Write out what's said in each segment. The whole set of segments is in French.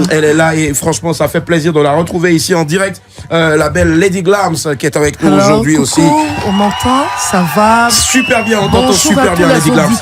Elle est là et franchement, ça fait plaisir de la retrouver ici en direct. La belle Lady Glams qui est avec nous aujourd'hui aussi. On m'entend? Ça va? Super bien, on t'entend super bien, Lady Glams.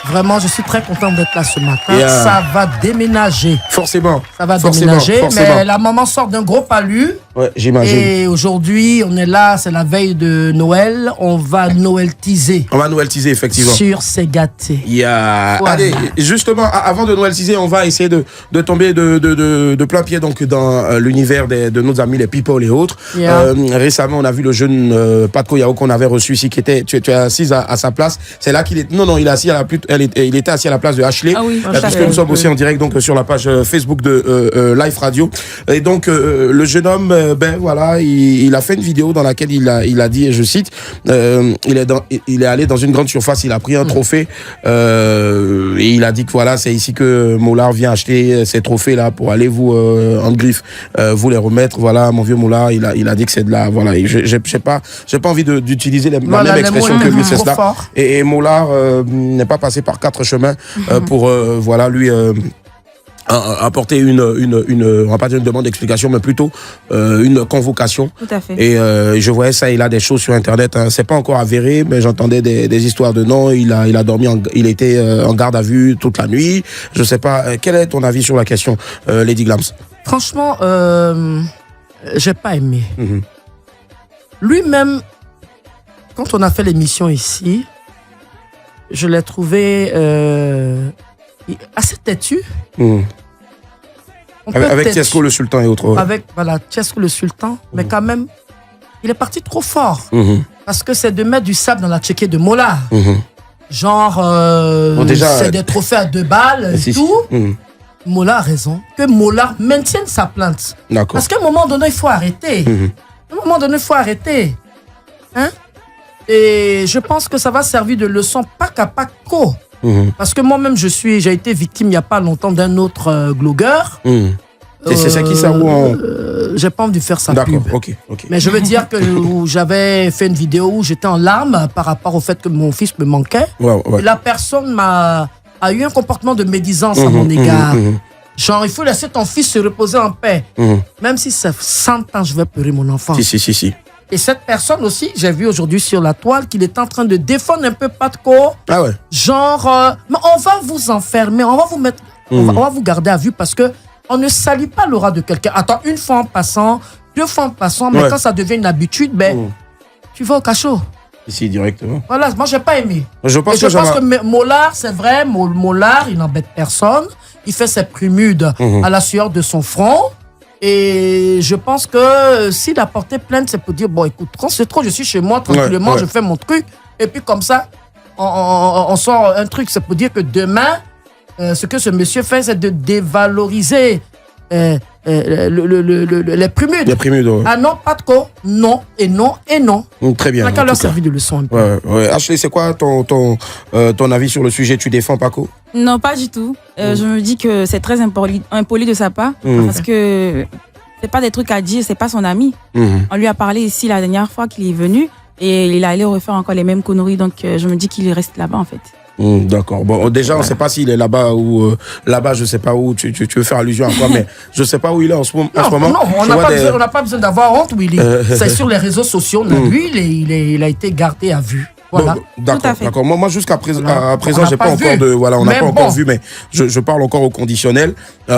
Vraiment, je suis très contente d'être là ce matin. Ça va déménager. Forcément. Ça va déménager, mais la maman sort d'un gros palu. Ouais, j'imagine. Et aujourd'hui, on est là, c'est la veille de Noël. On va Noël-tiser. On va Noël-tiser, effectivement. Sur C'est gâté. Voilà. Allez, justement, avant de Noël-tiser, on va essayer de tomber de plein pied donc, dans l'univers de nos amis, les people et autres. Récemment, on a vu le jeune Patko Yao qu'on avait reçu ici, qui était, tu es assise à sa place. C'est là qu'il est. Non, il est assis à la il était assis à la place de Ashley. Ah oui, parce que nous sommes aussi en direct donc sur la page Facebook de Live Radio. Et donc le jeune homme, ben voilà, il a fait une vidéo dans laquelle il a dit, et je cite, il est allé dans une grande surface, il a pris un trophée et il a dit que voilà, c'est ici que Mollard vient acheter ces trophées là pour aller vous en griffe vous les remettre. Voilà, mon vieux Mollard, il a dit que c'est de la voilà. J'ai pas envie d'utiliser la même expression que lui, c'est cela. Et Mollard n'est pas passé par 4 chemins pour voilà lui apporter on va pas dire une demande d'explication, mais plutôt une convocation. Tout à fait. Et je voyais ça, il a des choses sur internet, hein. C'est pas encore avéré, mais j'entendais des histoires de non, il a dormi, il était en garde à vue toute la nuit. Je sais pas, quel est ton avis sur la question, Lady Glams? Franchement, j'ai pas aimé. Lui-même, quand on a fait l'émission ici, je l'ai trouvé assez têtu. Avec Tiesco le Sultan et autres. Avec Tiesco le Sultan, mais quand même, il est parti trop fort. Parce que c'est de mettre du sable dans la tchéquée de Mollard. Genre, c'est des trophées à 2 balles et tout. Mollard a raison. Que Mollard maintienne sa plainte. Parce qu'à un moment donné, il faut arrêter. À un moment donné, il faut arrêter. Hein? Et je pense que ça va servir de leçon pas qu'à Patko. Parce que moi-même, j'ai été victime il n'y a pas longtemps d'un autre blogueur. C'est qui ça j'ai pas envie de faire ça. D'accord, ok. Mais je veux dire que j'avais fait une vidéo où j'étais en larmes par rapport au fait que mon fils me manquait. Et la personne a eu un comportement de médisance à mon égard. Genre, il faut laisser ton fils se reposer en paix. Même si ça fait 100 ans, je vais pleurer mon enfant. Si. Et cette personne aussi, j'ai vu aujourd'hui sur la toile qu'il est en train de défendre un peu Patko. Ah ouais. Genre, mais on va vous enfermer, on va vous mettre, on va vous garder à vue parce que on ne salit pas l'aura de quelqu'un. Attends, 1 fois en passant, 2 fois en passant, mais quand ça devient une habitude, ben, tu vas au cachot. Ici, directement. Voilà, moi, j'ai pas aimé. Je pense que Mollard, c'est vrai, Mollard, il n'embête personne. Il fait ses prémudes à la sueur de son front. Et je pense que s'il a porté plainte, c'est pour dire, bon, écoute, quand c'est trop, je suis chez moi, tranquillement, je fais mon truc. Et puis comme ça, on sort un truc. C'est pour dire que demain, ce que ce monsieur fait, c'est de dévaloriser les prémudes. Les prémudes, ouais. Ah non, Patko, non, et non, et non. Très bien. On a qu'à leur servir de leçon un peu. Ouais. Ashley, c'est quoi ton avis sur le sujet? Tu défends Patko? Non, pas du tout. Je me dis que c'est très impoli de sa part, parce que c'est pas des trucs à dire, c'est pas son ami. On lui a parlé ici la dernière fois qu'il est venu, et il a allé refaire encore les mêmes conneries, donc je me dis qu'il reste là-bas en fait. D'accord. Bon, déjà, on ne sait pas s'il est là-bas ou là-bas, je ne sais pas où. Tu veux faire allusion à quoi, mais je ne sais pas où il est en ce moment. Non, on n'a pas besoin d'avoir honte, Willy. C'est sur les réseaux sociaux. Lui, il a été gardé à vue. Voilà. Bon, d'accord. Moi, jusqu'à présent, j'ai pas encore de, voilà, on n'a pas encore vu, mais je parle encore au conditionnel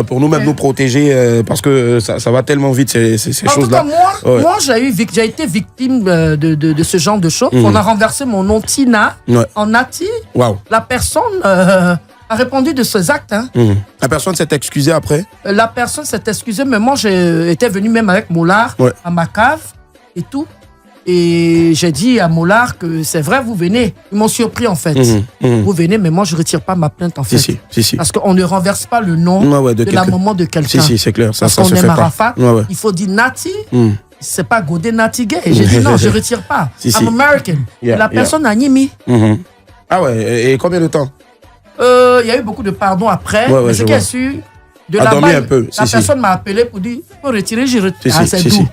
pour nous-mêmes nous protéger parce que ça va tellement vite ces choses-là. Moi, j'ai été victime de ce genre de choses. On a renversé mon nom Tina en Nati. Wow. La personne a répondu de ces actes. La personne s'est excusée après? La personne s'est excusée, mais moi, j'étais venu même avec Mollard à ma cave et tout. Et j'ai dit à Mollard que c'est vrai, vous venez. Ils m'ont surpris en fait. Vous venez, mais moi je ne retire pas ma plainte en fait. Si. Parce qu'on ne renverse pas le nom de la maman de quelqu'un. Si, c'est clair. Ça parce qu'on aime Arafat, il faut dire Nati. C'est pas Godé Nati Gay. J'ai dit non, je ne retire pas. I'm American. La personne a Nimi. Ah ouais, et combien de temps? Il y a eu beaucoup de pardon après. Mais ce qui est sûr, de là-bas, la personne m'a appelé pour dire, il faut retirer, je retire. C'est doux.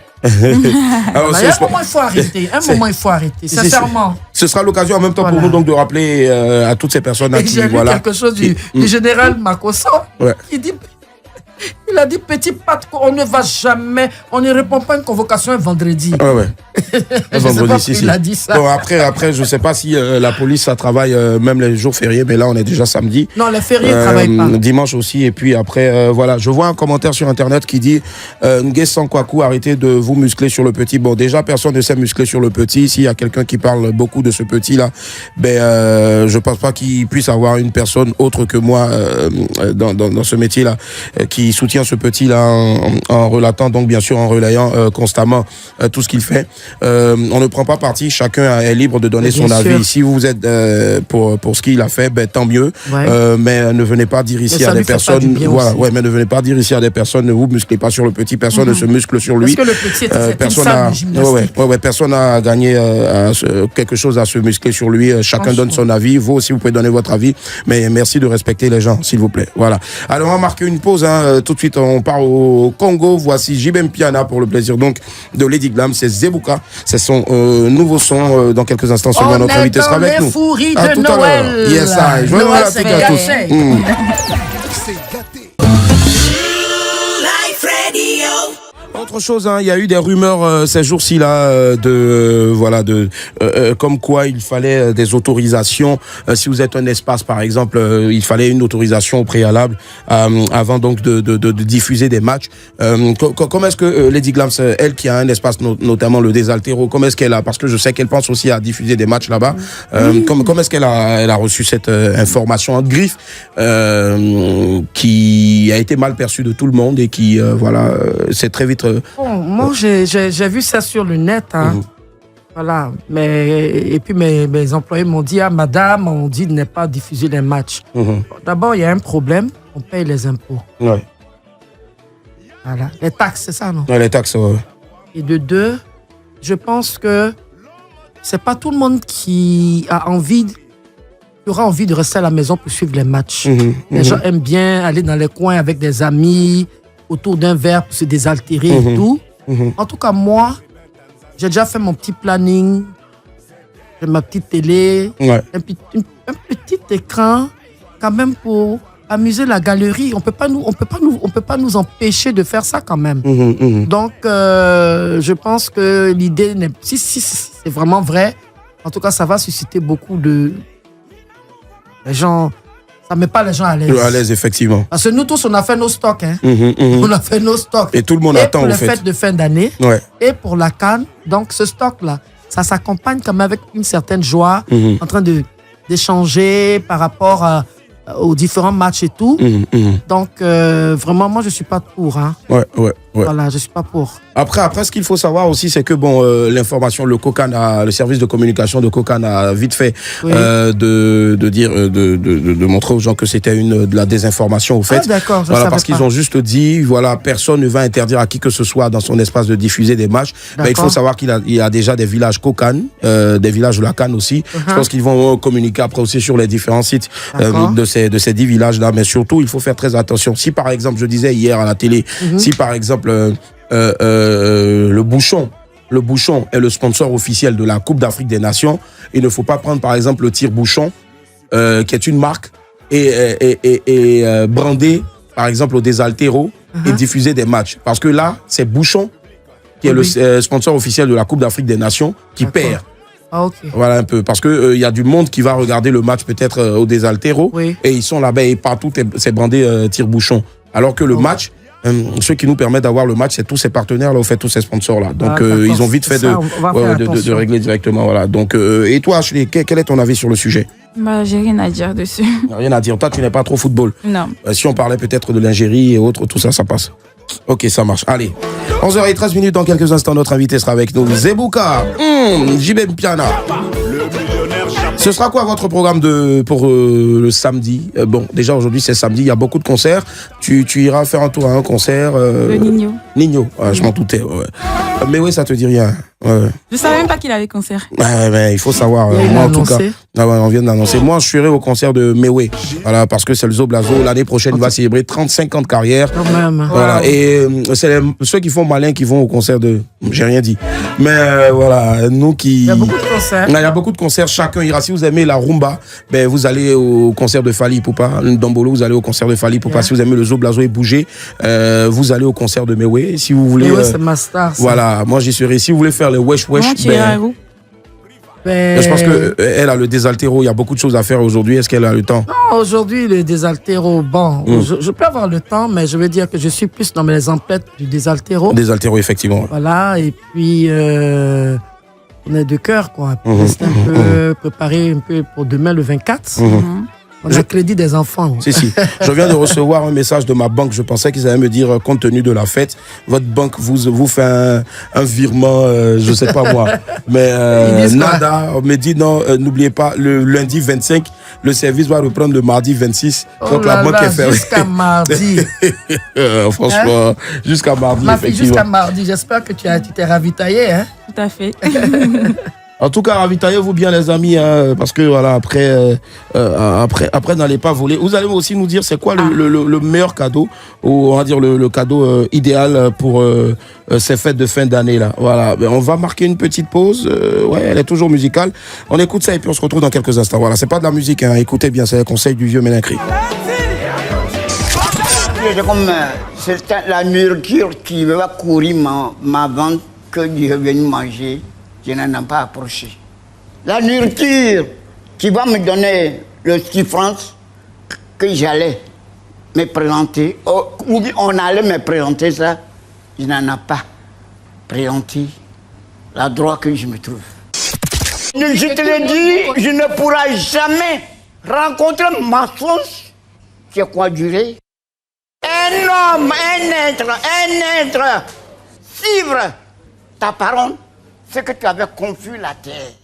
Alors, un moment, il faut arrêter. Il faut arrêter, sincèrement. Ce sera l'occasion en même temps pour nous donc de rappeler à toutes ces personnes à qui, j'ai vu quelque chose du général Makosso qui dit... Il a dit, petit Patko, on ne va jamais, on ne répond pas à une convocation un vendredi. Un vendredi, il a dit ça. Bon, après, je ne sais pas si la police, ça travaille même les jours fériés, mais là, on est déjà samedi. Non, les fériés ne travaillent pas. Dimanche aussi, et puis après, voilà. Je vois un commentaire sur Internet qui dit, Ngues Sankwaku, arrêtez de vous muscler sur le petit. Bon, déjà, personne ne sait muscler sur le petit. S'il y a quelqu'un qui parle beaucoup de ce petit-là, je ne pense pas qu'il puisse avoir une personne autre que moi dans ce métier-là qui soutient ce petit-là en relatant, donc bien sûr en relayant constamment tout ce qu'il fait. On ne prend pas parti, chacun est libre de donner son avis. Si vous êtes pour ce qu'il a fait, tant mieux. Mais ne venez pas dire ici à des personnes, mais ne venez pas dire ici à des personnes, ne vous musclez pas sur le petit, personne ne se muscle sur lui. Parce que le petit est une salle de gymnastique. Personne n'a gagné quelque chose à se muscler sur lui. Chacun donne son avis. Vous aussi, vous pouvez donner votre avis. Mais merci de respecter les gens, s'il vous plaît. Voilà. Alors, on va marquer une pause. Tout de suite, on part au Congo. Voici Jibem Piana pour le plaisir donc de Lady Glam. C'est Zebuka. C'est son nouveau son. Dans quelques instants, seulement notre invité sera avec nous. On est dans les fourilles de Noël. Yes, I. Je Noël, c'est gâté. C'est gâté. Autre chose, il y a eu des rumeurs ces jours-ci là comme quoi il fallait des autorisations. Si vous êtes un espace par exemple, il fallait une autorisation au préalable avant donc de diffuser des matchs. Comment est-ce que Lady Glams, elle qui a un espace notamment le Désaltéro, comment est-ce qu'elle a, parce que je sais qu'elle pense aussi à diffuser des matchs là-bas. Comment est-ce qu'elle a reçu cette information en griffe qui a été mal perçue de tout le monde et qui c'est très vite. Bon, moi j'ai vu ça sur le net, voilà. Et puis mes employés m'ont dit, madame, on dit de ne pas diffuser les matchs. D'abord, il y a un problème, on paye les impôts. Ouais. Voilà, les taxes, c'est ça, non? Ouais, les taxes. Ouais. Et de deux, je pense que c'est pas tout le monde qui aura envie de rester à la maison pour suivre les matchs. Les gens aiment bien aller dans les coins avec des amis, autour d'un verre pour se désaltérer et tout. En tout cas, moi, j'ai déjà fait mon petit planning. J'ai ma petite télé, un petit écran, quand même pour amuser la galerie. On peut pas nous empêcher de faire ça quand même. Donc, je pense que l'idée, si c'est vraiment vrai, en tout cas, ça va susciter beaucoup de... Les gens... Ça ne met pas les gens à l'aise. À l'aise, effectivement. Parce que nous tous, on a fait nos stocks. On a fait nos stocks. Et tout le monde attend, au fait. Pour les fêtes de fin d'année et pour la CAN. Donc, ce stock-là, ça s'accompagne quand même avec une certaine joie, en train d'échanger par rapport aux différents matchs et tout. Donc, vraiment, moi, je ne suis pas pour. Voilà, je ne suis pas pour. Après, ce qu'il faut savoir aussi, c'est que l'information, le service de communication de Kokan a vite fait de montrer aux gens que c'était de la désinformation au fait. D'accord, parce qu'ils ont juste dit, personne ne va interdire à qui que ce soit dans son espace de diffuser des matchs. Il faut savoir qu'il y a déjà des villages Kokan, des villages de la CAN aussi. Je pense qu'ils vont communiquer après aussi sur les différents sites de ces 10 villages-là. Mais surtout, il faut faire très attention. Si par exemple, je disais hier à la télé, si par exemple le Bouchon est le sponsor officiel de la Coupe d'Afrique des Nations, il ne faut pas prendre par exemple le Tire-Bouchon qui est une marque et brander par exemple au Désaltéro et diffuser des matchs, parce que là c'est Bouchon qui est le sponsor officiel de la Coupe d'Afrique des Nations qui perd. Voilà un peu, parce que y a du monde qui va regarder le match peut-être au Désaltéro et ils sont là-bas et partout c'est brandé Tire-Bouchon, alors que le match, ceux qui nous permettent d'avoir le match, c'est tous ces partenaires-là, tous ces sponsors-là. Donc, ils ont vite fait de régler directement. Voilà. Donc, et toi, Ashley, quel est ton avis sur le sujet? J'ai rien à dire dessus. Rien à dire. Toi, tu n'es pas trop football. Non. Si on parlait peut-être de l'ingérie et autres, tout ça, ça passe. Ok, ça marche. Allez, 11h13, dans quelques instants, notre invité sera avec nous. Zebuka, Jibem Piana. Ce sera quoi votre programme pour le samedi? Déjà aujourd'hui c'est samedi, il y a beaucoup de concerts. Tu iras faire un tour à un concert. Le Nino. Nino, je m'en doutais. Mais oui, ça te dit rien. Ouais. Je savais même pas qu'il avait concert. Ouais, mais il faut savoir. Moi, en tout cas, on vient d'annoncer. Moi, je serai au concert de Mewe. Voilà, parce que c'est le Zoblazo. L'année prochaine, il va célébrer 35 ans de carrière. Quand même. Voilà. Et c'est ceux qui font malin qui vont au concert de. J'ai rien dit. Mais voilà, nous qui. Il y a beaucoup de concerts. Il y a beaucoup de concerts. Chacun ira. Si vous aimez la rumba, ben vous allez au concert de Fally Ipupa. Dombolo, vous allez au concert de Fally Ipupa. Si vous aimez le Zoblazo et bouger, vous allez au concert de Mewe. Si vous voulez. Mewe, c'est ma star. Voilà, moi j'y serai. Si vous voulez faire le wesh. Je pense qu'elle a le désaltéro. Il y a beaucoup de choses à faire aujourd'hui. Est-ce qu'elle a le temps? Non, aujourd'hui, le désaltéro, bon, je peux avoir le temps, mais je veux dire que je suis plus dans les emplettes du désaltéro. Désaltéro, effectivement. Voilà, et puis, on est de cœur, quoi. C'est un peu préparé un peu pour demain, le 24. On a crédit des enfants. Si. Je viens de recevoir un message de ma banque. Je pensais qu'ils allaient me dire, compte tenu de la fête, votre banque vous fait un virement, je sais pas moi. Mais nada, on me dit non, n'oubliez pas, le lundi 25, le service va reprendre le mardi 26. Donc la banque est fermée. Jusqu'à mardi. Franchement, jusqu'à mardi. Ma fille, jusqu'à mardi. J'espère que tu t'es ravitaillé. Hein? Tout à fait. En tout cas, ravitaillez-vous bien, les amis, hein, parce que voilà, après n'allez pas voler. Vous allez aussi nous dire c'est quoi le meilleur cadeau, ou on va dire le cadeau idéal pour ces fêtes de fin d'année là. Voilà, on va marquer une petite pause. Ouais, elle est toujours musicale. On écoute ça et puis on se retrouve dans quelques instants. Voilà, c'est pas de la musique, hein. Écoutez bien, c'est les conseils du vieux Ménacri. C'est comme la nourriture qui va courir ma vente que je vais manger. Je n'en ai pas approché. La nourriture qui va me donner le 6 francs que j'allais me présenter, ou on allait me présenter ça, je n'en ai pas présenté l'endroit que je me trouve. Je te l'ai dit, je ne pourrai jamais rencontrer ma source qui est quoi durer. Un homme, un être, suivre ta parole. C'est que tu avais confus la terre.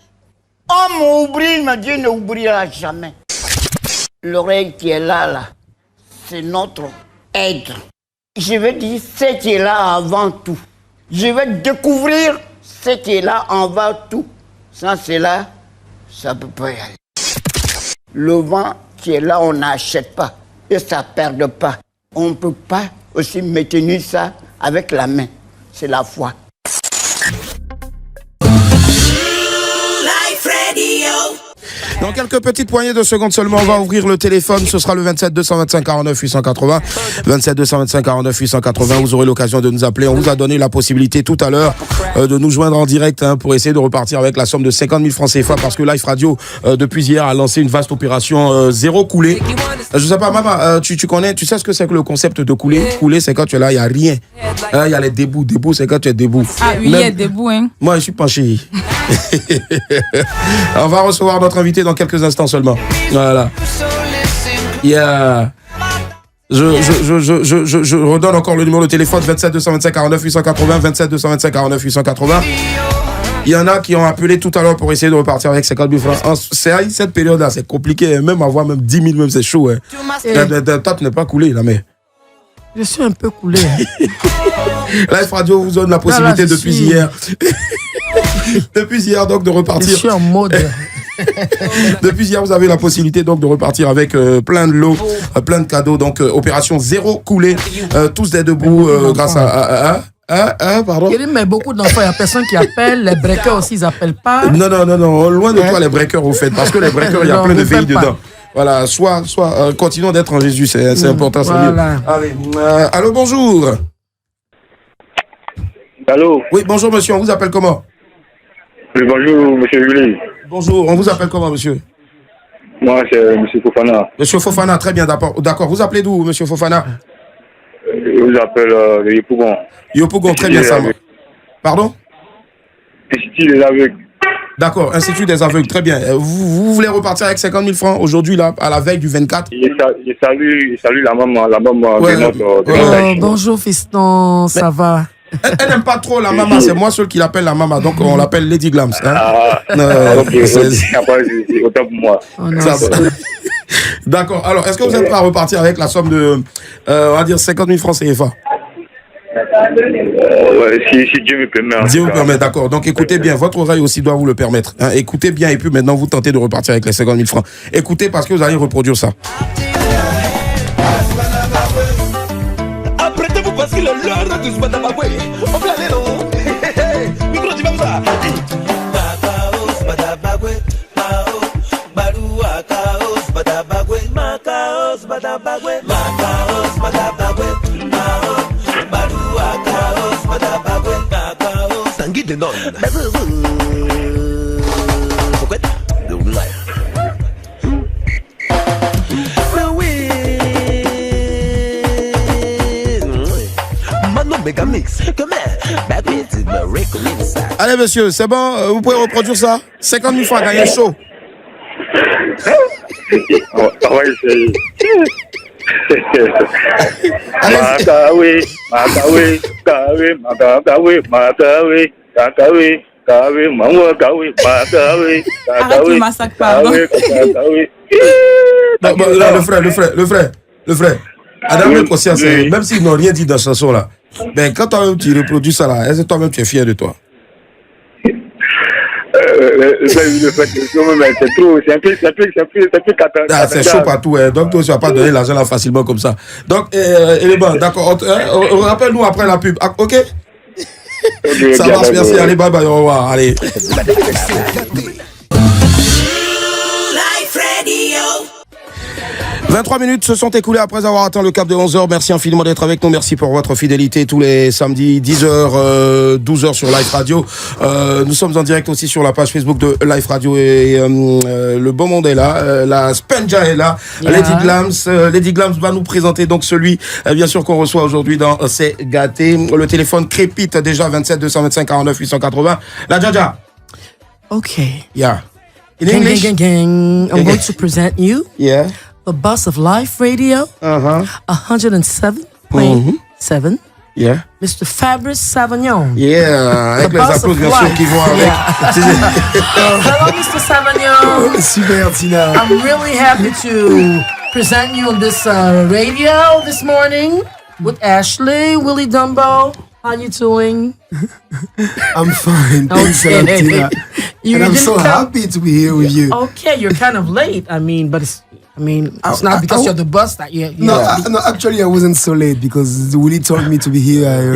Homme oublie, mais Dieu ne oubliera jamais. L'oreille qui est là, c'est notre aide. Je vais dire ce qui est là avant tout. Je vais découvrir ce qui est là avant tout. Sans cela, ça ne peut pas y aller. Le vent qui est là, on n'achète pas. Et ça ne perd pas. On ne peut pas aussi maintenir ça avec la main. C'est la foi. Dans quelques petites poignées de secondes seulement, on va ouvrir le téléphone. Ce sera le 27 225 49 880. 27 225 49 880. Vous aurez l'occasion de nous appeler. On vous a donné la possibilité tout à l'heure de nous joindre en direct pour essayer de repartir avec la somme de 50 000 francs CFA parce que Life Radio, depuis hier, a lancé une vaste opération zéro coulé. Je sais pas, maman, tu connais, tu sais ce que c'est que le concept de couler? Couler, c'est quand tu es là, il n'y a rien. Il y a les débouts. Debout, c'est quand tu es debout. Ah oui, il y a debout, hein. Moi, je suis penché. On va recevoir notre invité dans quelques instants seulement. Voilà. Yeah. Je redonne encore le numéro de téléphone 27 225 49 880. 27 225 49 880. Il y en a qui ont appelé tout à l'heure pour essayer de repartir avec 50 000 francs. C'est cette période-là, c'est compliqué. Même avoir même 10 000, même c'est chaud. Hein. Toi, tu n'es pas coulé là, mais. Je suis un peu coulé. Life Radio vous donne la possibilité depuis hier. Depuis hier, donc, de repartir. Je suis en mode. Depuis hier, vous avez la possibilité donc de repartir avec plein de lots, plein de cadeaux. Donc, opération zéro coulé. Tous des debout grâce à. Pardon. Mais beaucoup d'enfants, il n'y a personne qui appelle. Les breakers aussi, ils n'appellent pas. Non. Loin de toi, les breakers, au fait. Parce que les breakers, il y a plein de pays dedans. Voilà, soit continuons d'être en Jésus, c'est important. Voilà. Allez, allô, bonjour. Allô. Oui, bonjour, monsieur. On vous appelle comment? Oui, bonjour, monsieur Julie. Bonjour, on vous appelle comment, monsieur? Moi, c'est monsieur Fofana. Monsieur Fofana, très bien, d'accord. Vous appelez d'où, monsieur Fofana? Je vous appelle de Yopougon. Yopougon, très bien, ça. Pardon? Institut des aveugles. D'accord, Institut des aveugles, très bien. Vous voulez repartir avec 50 000 francs aujourd'hui, là, à la veille du 24? Je salue la maman de notre... bonjour, fiston, ça va? Elle n'aime pas trop la maman, c'est moi seul qui l'appelle la maman, donc on l'appelle Lady Glams. Hein? Ok, c'est autant pour moi. D'accord, alors est-ce que vous êtes prêt à repartir avec la somme de, on va dire, 50 000 francs CFA? Si Dieu me permet. Dieu vous permet, d'accord. Donc écoutez bien, votre oreille aussi doit vous le permettre. Hein. Écoutez bien et puis maintenant vous tentez de repartir avec les 50 000 francs. Écoutez parce que vous allez reproduire ça. Apprêtez-vous parce qu'il est l'heure de se battre. On peut aller non. Micro, tu vas où ça? Tanguy de non. Allez monsieur, c'est bon, vous pouvez reproduire ça. 50 000 francs à gagner chaud. On va essayer. Arrête le massacre, pardon. Le frère. Adam le conscience, même s'ils n'ont rien dit dans cette chanson-là, ben, quand toi-même tu reproduis ça là, est-ce que toi-même tu es fier de toi? C'est trop, c'est un peu catastrophique. Ah, c'est chaud partout, hein. Donc toi tu vas pas donner l'argent là facilement comme ça. Donc, bon, d'accord, rappelle-nous après la pub, ok? Ça marche, merci, allez, bye bye, au revoir, allez. 23 minutes se sont écoulées après avoir atteint le cap de 11h. Merci infiniment d'être avec nous. Merci pour votre fidélité tous les samedis, 10h, 12h sur Live Radio. Nous sommes en direct aussi sur la page Facebook de Live Radio et le beau monde est là. La Spenja est là. Yeah. Lady Glams va nous présenter donc celui, bien sûr, qu'on reçoit aujourd'hui dans C'est Gâté. Le téléphone crépite déjà 27 225 49 880. La Jaja. Okay. Yeah. In gang, English? gang. I'm going to present you. Yeah. The boss of Life Radio, 107.7. Yeah. Mr. Fabrice Savagnon. Yeah, avec les applaudissements qui vont avec. Hello, Mr. Savagnon. Super, Tina. I'm really happy to present you on this radio this morning with Ashley, Willie Dumbo. How you doing? I'm fine. Thanks, Tina. And I'm so happy to be here with you. Okay, you're kind of late. It's not because you're the boss that you. No, actually, I wasn't so late because Willie told me to be here.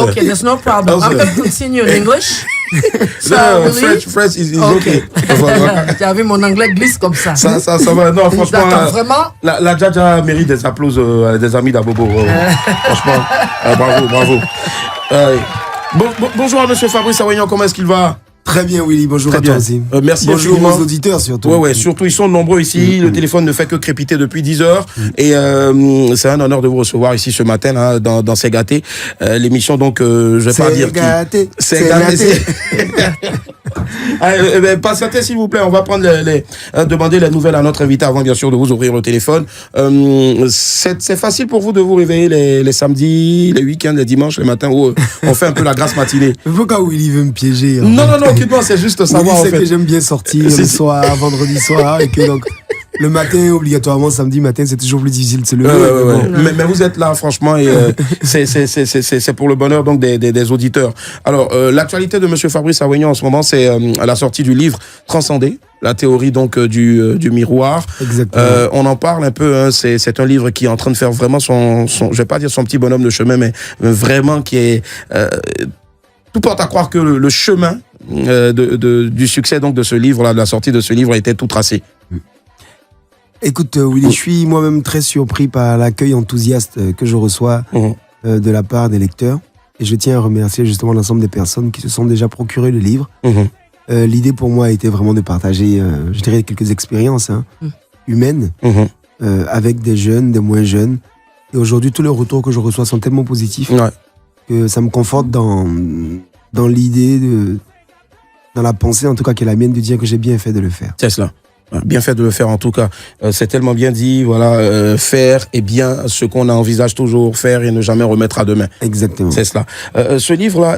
Okay, there's no problem. I'm going to continue in English. So, French is okay. Tu as vu, mon anglais glisse comme ça. Ça va. Non, franchement, vraiment. La Jaja mérite des applaudissements des amis d'Abobo. Franchement, bravo. Bonjour à monsieur Fabrice Savagnon, comment est-ce qu'il va? Très bien, Willy. Bonjour à toi aussi. Merci. Bonjour aux auditeurs surtout. Ouais, surtout ils sont nombreux ici. Le téléphone ne fait que crépiter depuis 10 heures. Et c'est un honneur de vous recevoir ici ce matin là, dans C'est Gâté. L'émission donc, je vais pas dire qui. C'est Gâté. Patientez s'il vous plaît. On va prendre demander les nouvelles à notre invité avant bien sûr de vous ouvrir le téléphone. C'est facile pour vous de vous réveiller les samedis, les week-ends, les dimanches, les matins où on fait un peu la grasse matinée. Pourquoi Willy veut me piéger? Non, c'est juste savoir. Willy sait que j'aime bien sortir le soir, vendredi soir, et que donc le matin, obligatoirement, samedi matin, c'est toujours plus difficile de se lever. Mais vous êtes là, franchement, et c'est pour le bonheur donc des auditeurs. Alors, l'actualité de monsieur Fabrice Savagnon en ce moment, c'est la sortie du livre Transcender, la théorie donc du miroir. Exactement. On en parle un peu, hein, c'est un livre qui est en train de faire vraiment son je vais pas dire son petit bonhomme de chemin, mais vraiment qui est tout porte à croire que le chemin du succès donc de ce livre-là, de la sortie de ce livre, était tout tracé. Écoute, Willy, je suis moi-même très surpris par l'accueil enthousiaste que je reçois de la part des lecteurs. Et je tiens à remercier justement l'ensemble des personnes qui se sont déjà procuré le livre. L'idée pour moi a été vraiment de partager, je dirais, quelques expériences humaines avec des jeunes, des moins jeunes. Et aujourd'hui, tous les retours que je reçois sont tellement positifs que ça me conforte dans l'idée, dans la pensée en tout cas qui est la mienne, de dire que j'ai bien fait de le faire. C'est cela. Bien fait de le faire en tout cas. C'est tellement bien dit, voilà, faire et bien ce qu'on envisage toujours, faire et ne jamais remettre à demain. Exactement. C'est cela. Ce livre-là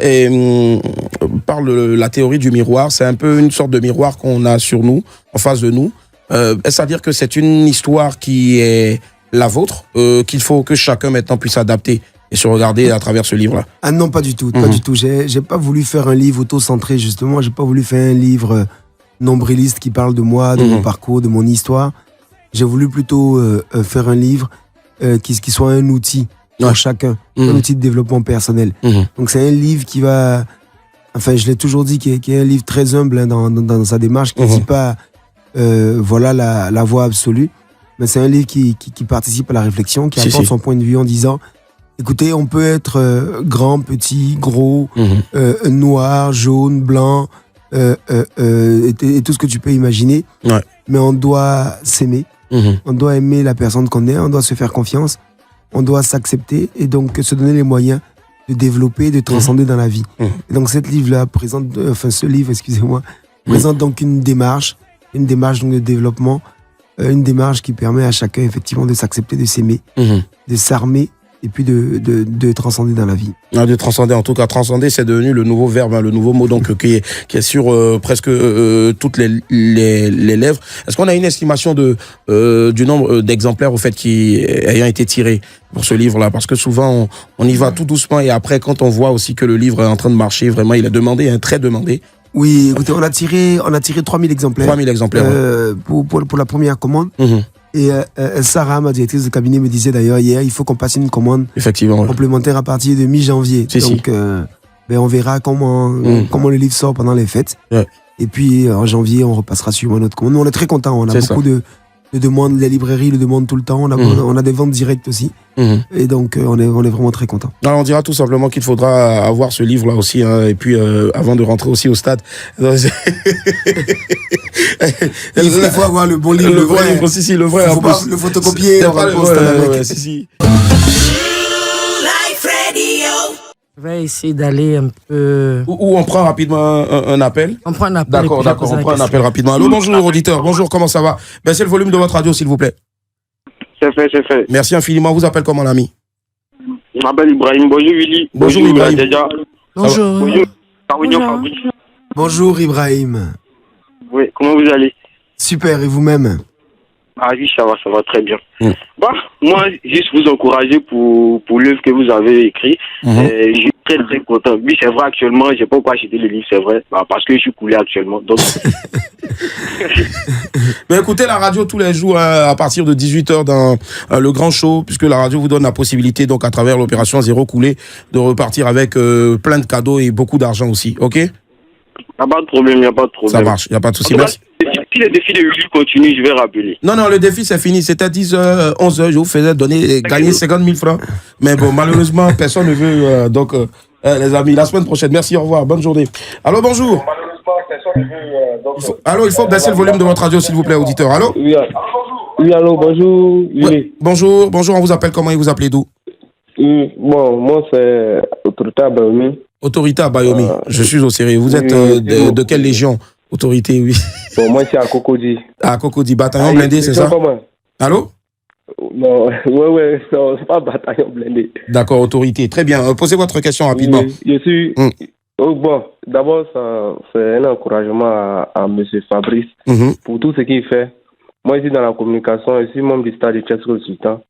parle de la théorie du miroir. C'est un peu une sorte de miroir qu'on a sur nous, en face de nous. C'est-à-dire que c'est une histoire qui est la vôtre, qu'il faut que chacun maintenant puisse adapter et se regarder à travers ce livre-là? Ah non, pas du tout, pas du tout. J'ai pas voulu faire un livre auto-centré, justement. J'ai pas voulu faire un livre nombriliste qui parle de moi, de mon parcours, de mon histoire. J'ai voulu plutôt faire un livre qui soit un outil pour chacun, un outil de développement personnel. Donc c'est un livre qui va... Enfin, je l'ai toujours dit, qui est un livre très humble hein, dans sa démarche, qui ne dit pas voilà la voie absolue, mais c'est un livre qui participe à la réflexion, qui apporte son point de vue en disant écoutez, on peut être grand, petit, gros, noir, jaune, blanc, et tout ce que tu peux imaginer, mais on doit s'aimer, on doit aimer la personne qu'on est, on doit se faire confiance, on doit s'accepter et donc se donner les moyens de développer, de transcender dans la vie. Et donc ce livre présente donc une démarche donc de développement, une démarche qui permet à chacun effectivement de s'accepter, de s'aimer, de s'armer et puis de transcender dans la vie. De transcender, en tout cas, transcender, c'est devenu le nouveau verbe, hein, le nouveau mot donc qui est sur presque toutes les lèvres. Est-ce qu'on a une estimation du nombre d'exemplaires au fait qui ayant été tirés pour ce livre-là? Parce que souvent on y va tout doucement et après quand on voit aussi que le livre est en train de marcher, vraiment il est demandé, très demandé. Oui, écoutez, on a tiré 3000 exemplaires. 3000 exemplaires. Pour la première commande. Et Sarah, ma directrice de cabinet, me disait d'ailleurs hier, il faut qu'on passe une commande complémentaire à partir de mi-janvier. Donc, on verra comment le livre sort pendant les fêtes. Et puis, en janvier, on repassera sur notre commande. Nous, on est très contents. On a beaucoup de demandes. Les librairies le demandent tout le temps. On a des ventes directes aussi. Et donc, on est vraiment très contents. Alors, on dira tout simplement qu'il faudra avoir ce livre-là aussi. Hein, et puis, avant de rentrer aussi au stade... Il faut avoir le bon livre, le vrai livre, le vrai. Il faut pas le photocopier. Je vais essayer d'aller un peu... Ou on prend rapidement un appel. On prend un appel. D'accord, on prend un appel rapidement. Allô, bonjour auditeur, bonjour, comment ça va? Baissez le volume de votre radio s'il vous plaît. C'est fait. Merci infiniment, vous appelle comment l'ami? Je m'appelle Ibrahim, bonjour Willy. Bonjour Ibrahim. Bonjour. Bonjour Ibrahim. Oui, comment vous allez? Super, et vous-même? Ah oui, ça va très bien. Moi, juste vous encourager pour l'œuvre que vous avez écrite. Je suis très très content. Oui, c'est vrai, actuellement, je n'ai pas encore acheté le livre, c'est vrai, parce que je suis coulé actuellement. Donc... Mais écoutez la radio tous les jours à partir de 18h dans le grand show, puisque la radio vous donne la possibilité, donc à travers l'opération Zéro Coulé, de repartir avec plein de cadeaux et beaucoup d'argent aussi, ok? Il n'y a pas de problème, Ça marche, il n'y a pas de souci. Merci. Si le défi de Willy continue, je vais rappeler. Non, le défi c'est fini. C'était 10h, 11h, je vous faisais gagner 50 000 francs. Mais bon, malheureusement, personne ne veut. Les amis, la semaine prochaine. Merci, au revoir, bonne journée. Allô, bonjour. Malheureusement, personne ne veut. Allô, il faut baisser le volume de votre radio, s'il vous plaît, auditeur. Allô? Oui, allô, bonjour. Oui. Bonjour, on vous appelle comment et vous appelez d'où? Bon, moi c'est Autorité à Bayomi. Autorité à Bayomi, je suis au sérieux. Vous êtes de quelle légion? Autorité, oui. Bon, moi c'est à Cocody. À Cocody, bataillon blindé, c'est ça? Allô? Non, ouais, c'est pas bataillon blindé. D'accord, autorité. Très bien. Posez votre question rapidement. Je suis... bon, d'abord, c'est un encouragement à M. Fabrice pour tout ce qu'il fait. Moi, ici, dans la communication, je suis membre du stade de Tesco Sultan.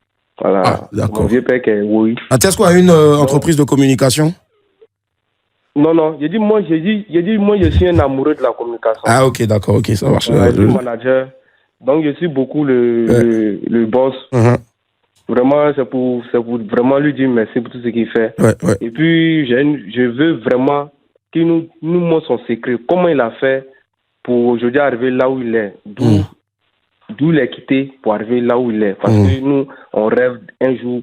Voilà. Ah, d'accord. Mon vieux père qui est oui. Tesco a une entreprise de communication? Non, j'ai dit moi je suis un amoureux de la communication. Ah ok, d'accord, ok, ça marche. Je suis manager, donc je suis beaucoup le boss. Vraiment, c'est pour vraiment lui dire merci pour tout ce qu'il fait. Et puis je veux vraiment qu'il nous montre son secret, comment il a fait pour aujourd'hui arriver là où il est, d'où il est quitté pour arriver là où il est. Parce que nous, on rêve un jour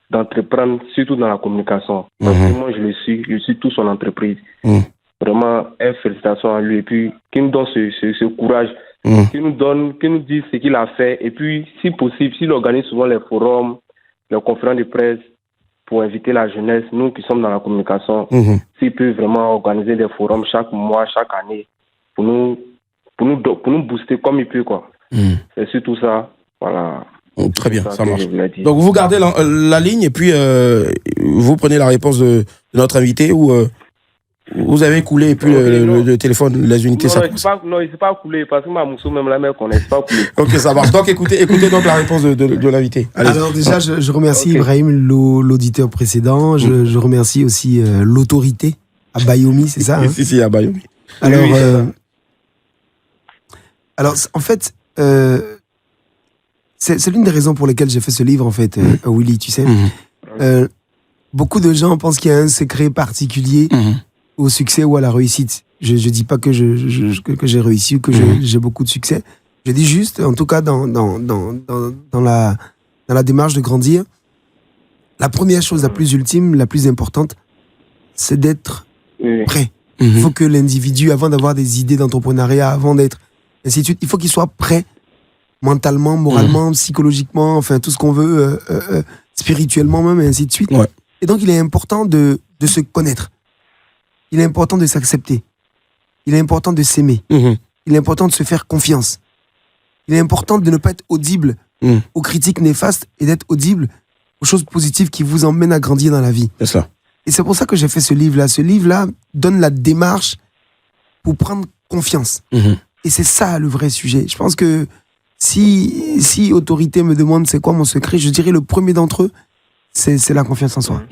d'entreprendre, surtout dans la communication. Parce que moi, je suis tout son entreprise. Vraiment, félicitations à lui. Et puis, qu'il nous donne ce courage, qu'il nous dise ce qu'il a fait. Et puis, si possible, s'il organise souvent les forums, les conférences de presse pour inviter la jeunesse, nous qui sommes dans la communication, s'il peut vraiment organiser des forums chaque mois, chaque année, pour nous booster comme il peut, quoi. C'est surtout ça, voilà. Très bien, ça marche. Donc vous gardez la ligne et puis vous prenez la réponse de notre invité ou Vous avez coulé et puis le téléphone, les unités, non, ça non, il ne s'est pas coulé parce que ma mousseau, même la mère connaît, c'est pas coulé. Ok, ça marche. Donc écoutez donc la réponse de l'invité. Allez. Alors déjà, je remercie Ibrahim, l'auditeur précédent. Je remercie aussi l'autorité à Bayomi, c'est ça, hein? Si, à Bayomi. Alors, en fait, c'est l'une des raisons pour lesquelles j'ai fait ce livre, en fait, Willy, tu sais. Beaucoup de gens pensent qu'il y a un secret particulier au succès ou à la réussite. Je dis pas que j'ai réussi ou que j'ai beaucoup de succès. Je dis juste, en tout cas, dans la démarche de grandir, la première chose la plus ultime, la plus importante, c'est d'être prêt. Il faut que l'individu, avant d'avoir des idées d'entrepreneuriat, avant d'être ainsi de suite, il faut qu'il soit prêt mentalement, moralement, psychologiquement, enfin tout ce qu'on veut, spirituellement même, et ainsi de suite. Ouais. Et donc, il est important de se connaître. Il est important de s'accepter. Il est important de s'aimer. Il est important de se faire confiance. Il est important de ne pas être audible aux critiques néfastes et d'être audible aux choses positives qui vous emmènent à grandir dans la vie. C'est ça. Et c'est pour ça que j'ai fait ce livre-là. Ce livre-là donne la démarche pour prendre confiance. Et c'est ça le vrai sujet. Je pense que si autorité me demande c'est quoi mon secret, je dirais le premier d'entre eux, c'est la confiance en soi.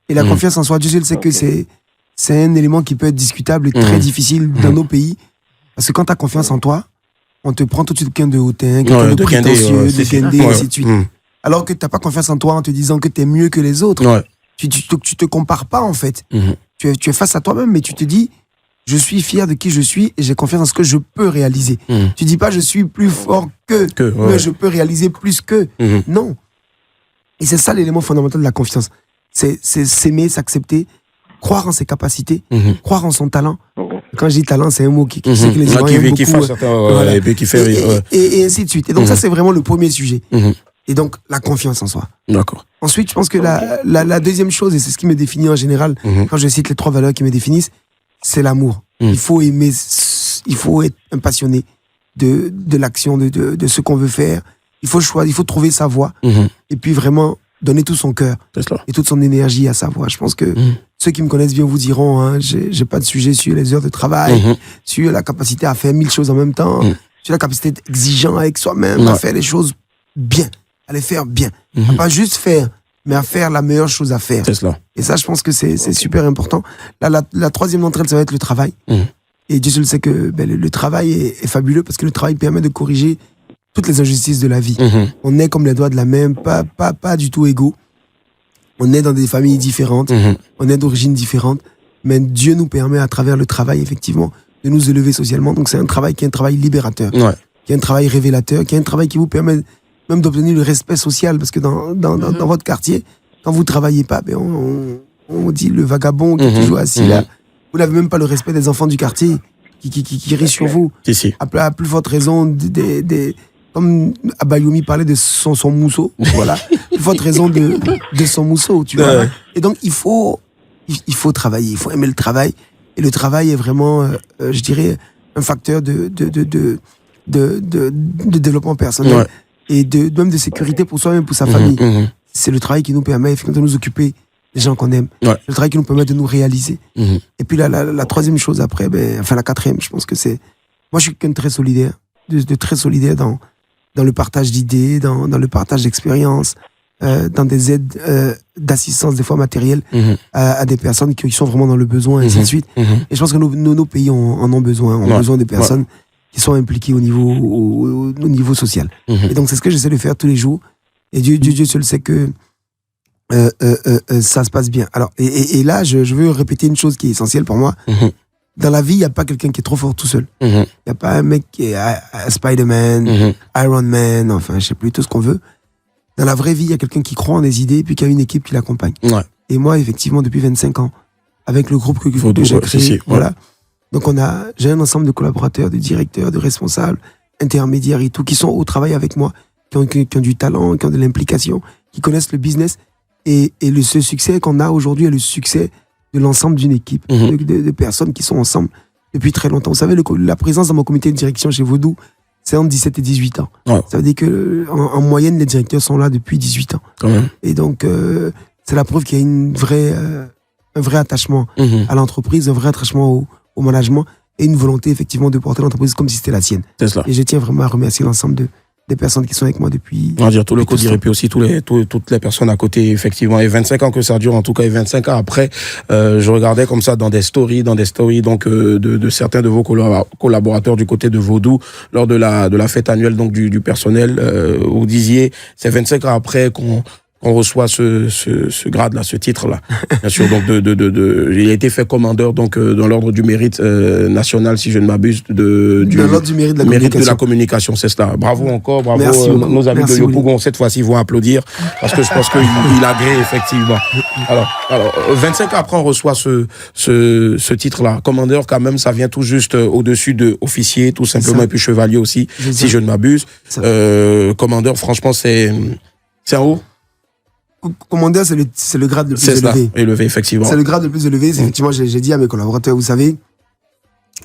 Et la confiance en soi, Dieu seul sait que c'est un élément qui peut être discutable et très difficile dans nos pays. Parce que quand tu as confiance en toi, on te prend tout de suite quelqu'un de hautain, quelqu'un de prétentieux, de guindé, ainsi de suite. Alors que tu n'as pas confiance en toi en te disant que tu es mieux que les autres. Tu te compares pas, en fait. Tu es face à toi-même, mais tu te dis, je suis fier de qui je suis et j'ai confiance en ce que je peux réaliser. Tu dis pas, je suis plus fort que mais je peux réaliser plus que. Non. Et c'est ça l'élément fondamental de la confiance. C'est s'aimer, s'accepter, croire en ses capacités, croire en son talent. Quand je dis talent, c'est un mot qui sait que les gens aiment qui beaucoup. Qui fait rire. Et ainsi de suite. Et donc ça, c'est vraiment le premier sujet. Et donc, la confiance en soi. D'accord. Ensuite, je pense que la deuxième chose, et c'est ce qui me définit en général, quand je cite les 3 valeurs qui me définissent, c'est l'amour. Il faut aimer, il faut être un passionné de l'action, de ce qu'on veut faire. Il faut choisir, il faut trouver sa voie. Et puis vraiment donner tout son cœur et toute son énergie à sa voie. Je pense que ceux qui me connaissent bien vous diront, hein, j'ai pas de sujet sur les heures de travail, sur la capacité à faire 1000 choses en même temps, sur la capacité d'être exigeant avec soi-même, à faire les choses bien, à les faire bien. À pas juste faire, mais à faire la meilleure chose à faire. Et ça, je pense que c'est super important. Là, la troisième d'entre elles, ça va être le travail. Et Dieu seul sait que le travail est fabuleux parce que le travail permet de corriger toutes les injustices de la vie. On est comme les doigts de la main, pas du tout égaux. On est dans des familles différentes, on est d'origines différentes, mais Dieu nous permet à travers le travail, effectivement, de nous élever socialement. Donc c'est un travail qui est un travail libérateur, qui est un travail révélateur, qui est un travail qui vous permet même d'obtenir le respect social, parce que dans votre quartier, quand vous ne travaillez pas, on dit le vagabond qui est toujours assis là, vous n'avez même pas le respect des enfants du quartier qui rient sur vous. À plus forte raison, comme Abayomi parlait de son mousseau, voilà, plus forte raison de son mousseau, tu vois. Et donc, il faut travailler, il faut aimer le travail. Et le travail est vraiment, je dirais, un facteur de développement personnel et même de sécurité pour soi-même, pour sa famille. C'est le travail qui nous permet de nous occuper des gens qu'on aime. C'est le travail qui nous permet de nous réaliser. Et puis la troisième chose après, enfin la quatrième, je pense que c'est... Moi, je suis quelqu'un de très solidaire, de très solidaire dans le partage d'idées, dans le partage d'expériences, dans des aides d'assistance, des fois matérielle, à des personnes qui sont vraiment dans le besoin, et ainsi de suite. Et je pense que nos pays en ont besoin. On a besoin de personnes qui sont impliquées au niveau social. Et donc, c'est ce que j'essaie de faire tous les jours. Et Dieu seul sait que ça se passe bien. Alors, et là, je veux répéter une chose qui est essentielle pour moi. Dans la vie, il n'y a pas quelqu'un qui est trop fort tout seul. Il n'y a pas un mec qui est Spider-Man, Iron Man, enfin, je sais plus, tout ce qu'on veut. Dans la vraie vie, il y a quelqu'un qui croit en des idées et puis qui a une équipe qui l'accompagne. Et moi, effectivement, depuis 25 ans, avec le groupe que j'ai créé, voilà. Donc, j'ai un ensemble de collaborateurs, de directeurs, de responsables, intermédiaires et tout, qui sont au travail avec moi, qui ont du talent, qui ont de l'implication, qui connaissent le business. Et ce succès qu'on a aujourd'hui est le succès de l'ensemble d'une équipe, de personnes qui sont ensemble depuis très longtemps. Vous savez, la présence dans mon comité de direction chez Vodou, c'est entre 17 et 18 ans. Ça veut dire qu'en moyenne, les directeurs sont là depuis 18 ans. Et donc, c'est la preuve qu'il y a une vraie un vrai attachement à l'entreprise, un vrai attachement au management et une volonté effectivement de porter l'entreprise comme si c'était la sienne. C'est cela. Et je tiens vraiment à remercier l'ensemble des personnes qui sont avec moi depuis... On va dire tout le Côte d'Ivoire, puis aussi toutes les personnes à côté, effectivement. Et 25 ans que ça dure, en tout cas, et 25 ans après, je regardais comme ça dans des stories, donc de certains de vos collaborateurs du côté de Vaudou, lors de la fête annuelle donc du personnel, vous disiez, c'est 25 ans après qu'on reçoit ce grade-là, ce titre-là. Bien sûr, donc il a été fait commandeur donc dans l'ordre du mérite national, si je ne m'abuse, dans l'ordre du mérite de la communication, c'est cela. Bravo encore, bravo. Merci nos amis de Yopougon cette fois-ci vont applaudir parce que je pense qu'il agrée effectivement. Alors 25 ans après on reçoit ce titre-là, commandeur quand même, ça vient tout juste au-dessus de officier tout simplement et puis chevalier aussi, si je ne m'abuse. Commandeur, franchement c'est en haut. Commandeur, c'est le grade le plus élevé. Élevé, effectivement. C'est le grade le plus élevé. Effectivement, j'ai dit à mes collaborateurs, vous savez,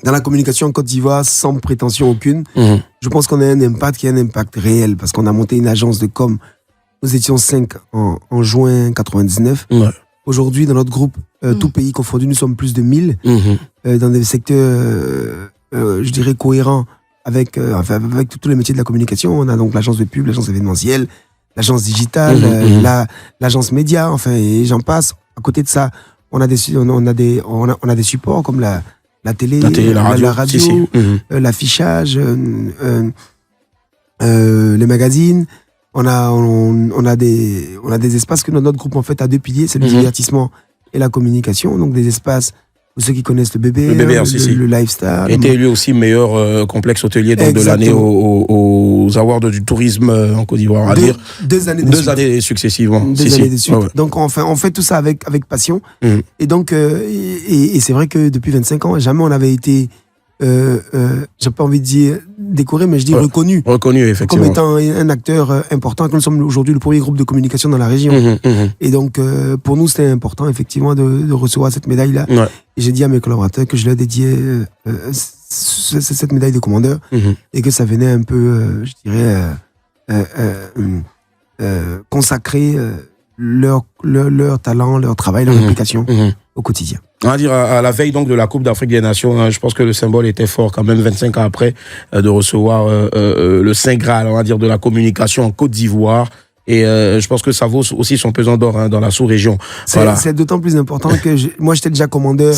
dans la communication en Côte d'Ivoire, sans prétention aucune, je pense qu'on a un impact qui est un impact réel parce qu'on a monté une agence de com. Nous étions 5 en juin 99. Ouais. Aujourd'hui, dans notre groupe, tout pays confondu, nous sommes plus de 1000 dans des secteurs, je dirais, cohérents avec tous les métiers de la communication. On a donc l'agence de pub, l'agence événementielle, l'agence digitale, l'agence média, enfin, et j'en passe. À côté de ça, on a des supports comme la télé, la radio, l'affichage, les magazines. On a des espaces que notre groupe en fait a 2 piliers, c'est le divertissement et la communication, donc des espaces. Pour ceux qui connaissent le bébé, le lifestyle. Était élu aussi meilleur complexe hôtelier de l'année aux awards du tourisme en Côte d'Ivoire, à dire. 2 années successivement. Deux années de suite. Ouais. Donc on fait tout ça avec passion. Et donc, et c'est vrai que depuis 25 ans, jamais on avait été, j'ai pas envie de dire décoré, mais je dis reconnu. Reconnu, effectivement. Comme étant un acteur important, que nous sommes aujourd'hui le premier groupe de communication dans la région. Et donc, pour nous, c'était important, effectivement, de recevoir cette médaille-là. Ouais. Et j'ai dit à mes collaborateurs que je leur dédiais cette médaille de commandeur et que ça venait un peu, je dirais, consacrer leur talent, leur travail, leur implication au quotidien. On va dire à la veille donc de la Coupe d'Afrique des Nations, hein, je pense que le symbole était fort quand même 25 ans après de recevoir le Saint Graal, on va dire, de la communication en Côte d'Ivoire. Et je pense que ça vaut aussi son pesant d'or dans la sous-région. C'est d'autant plus important que moi j'étais déjà commandeur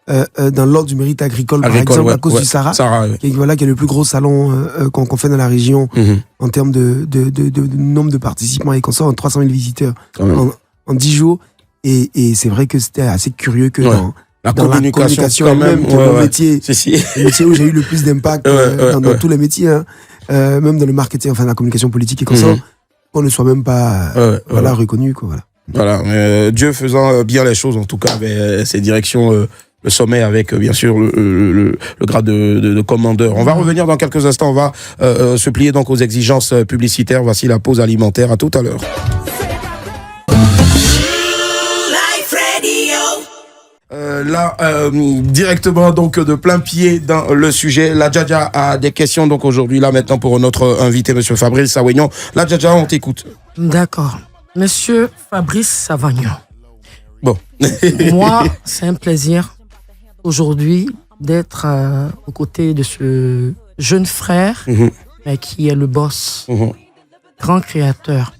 dans l'ordre du mérite agricole par exemple, à cause du Sahara, qui est le plus gros salon qu'on fait dans la région en termes de nombre de participants et qu'on sort en 300 000 visiteurs en 10 jours. Et c'est vrai que c'était assez curieux que dans la communication quand même, mon métier, le métier où j'ai eu le plus d'impact dans tous les métiers, hein, même dans le marketing, enfin la communication politique et comme ça, qu'on ne soit même pas reconnu. Voilà, Dieu faisant bien les choses, en tout cas, avec ses directions, le sommet avec, bien sûr, le grade de commandeur. On va revenir dans quelques instants, on va se plier donc aux exigences publicitaires. Voici la pause alimentaire, à tout à l'heure. Directement donc de plein pied dans le sujet. La Djadja a des questions donc aujourd'hui là maintenant pour notre invité monsieur Fabrice Savagnon. La Djadja, on t'écoute. D'accord. Monsieur Fabrice Savagnon. Bon. Moi, c'est un plaisir aujourd'hui d'être aux côtés de ce jeune frère qui est le boss, grand créateur.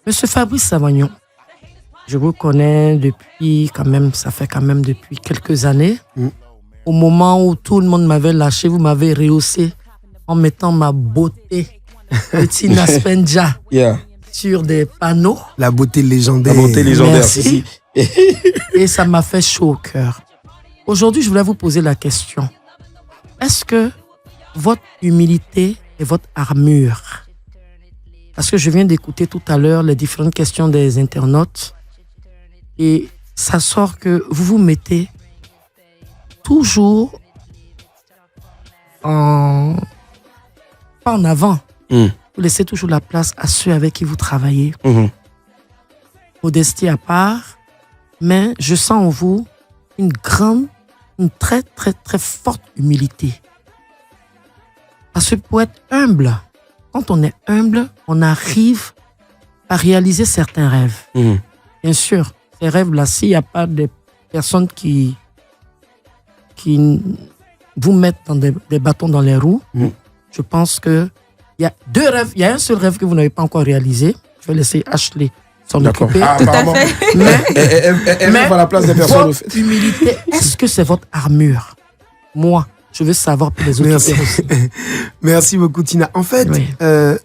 Monsieur Fabrice Savagnon. Je vous connais depuis depuis quelques années. Au moment où tout le monde m'avait lâché, vous m'avez rehaussé en mettant ma beauté de Tina Spenja sur des panneaux. La beauté légendaire. Merci. Et ça m'a fait chaud au cœur. Aujourd'hui, je voulais vous poser la question. Est-ce que votre humilité est votre armure? Parce que je viens d'écouter tout à l'heure les différentes questions des internautes. Et ça sort que vous vous mettez toujours pas en avant. Vous laissez toujours la place à ceux avec qui vous travaillez. Modestie à part, mais je sens en vous une très, très, très forte humilité. Parce que pour être humble, quand on est humble, on arrive à réaliser certains rêves. Bien sûr. Ces rêves-là, s'il n'y a pas des personnes qui vous mettent dans des bâtons dans les roues. Je pense qu'il y a 2 rêves. Il y a un seul rêve que vous n'avez pas encore réalisé. Je vais laisser Ashley s'en occuper. Tout à fait. Mais à la place des personnes. Votre humilité, est-ce que c'est votre armure? Moi, je veux savoir pour les autres. Merci. Merci beaucoup, Tina. En fait, il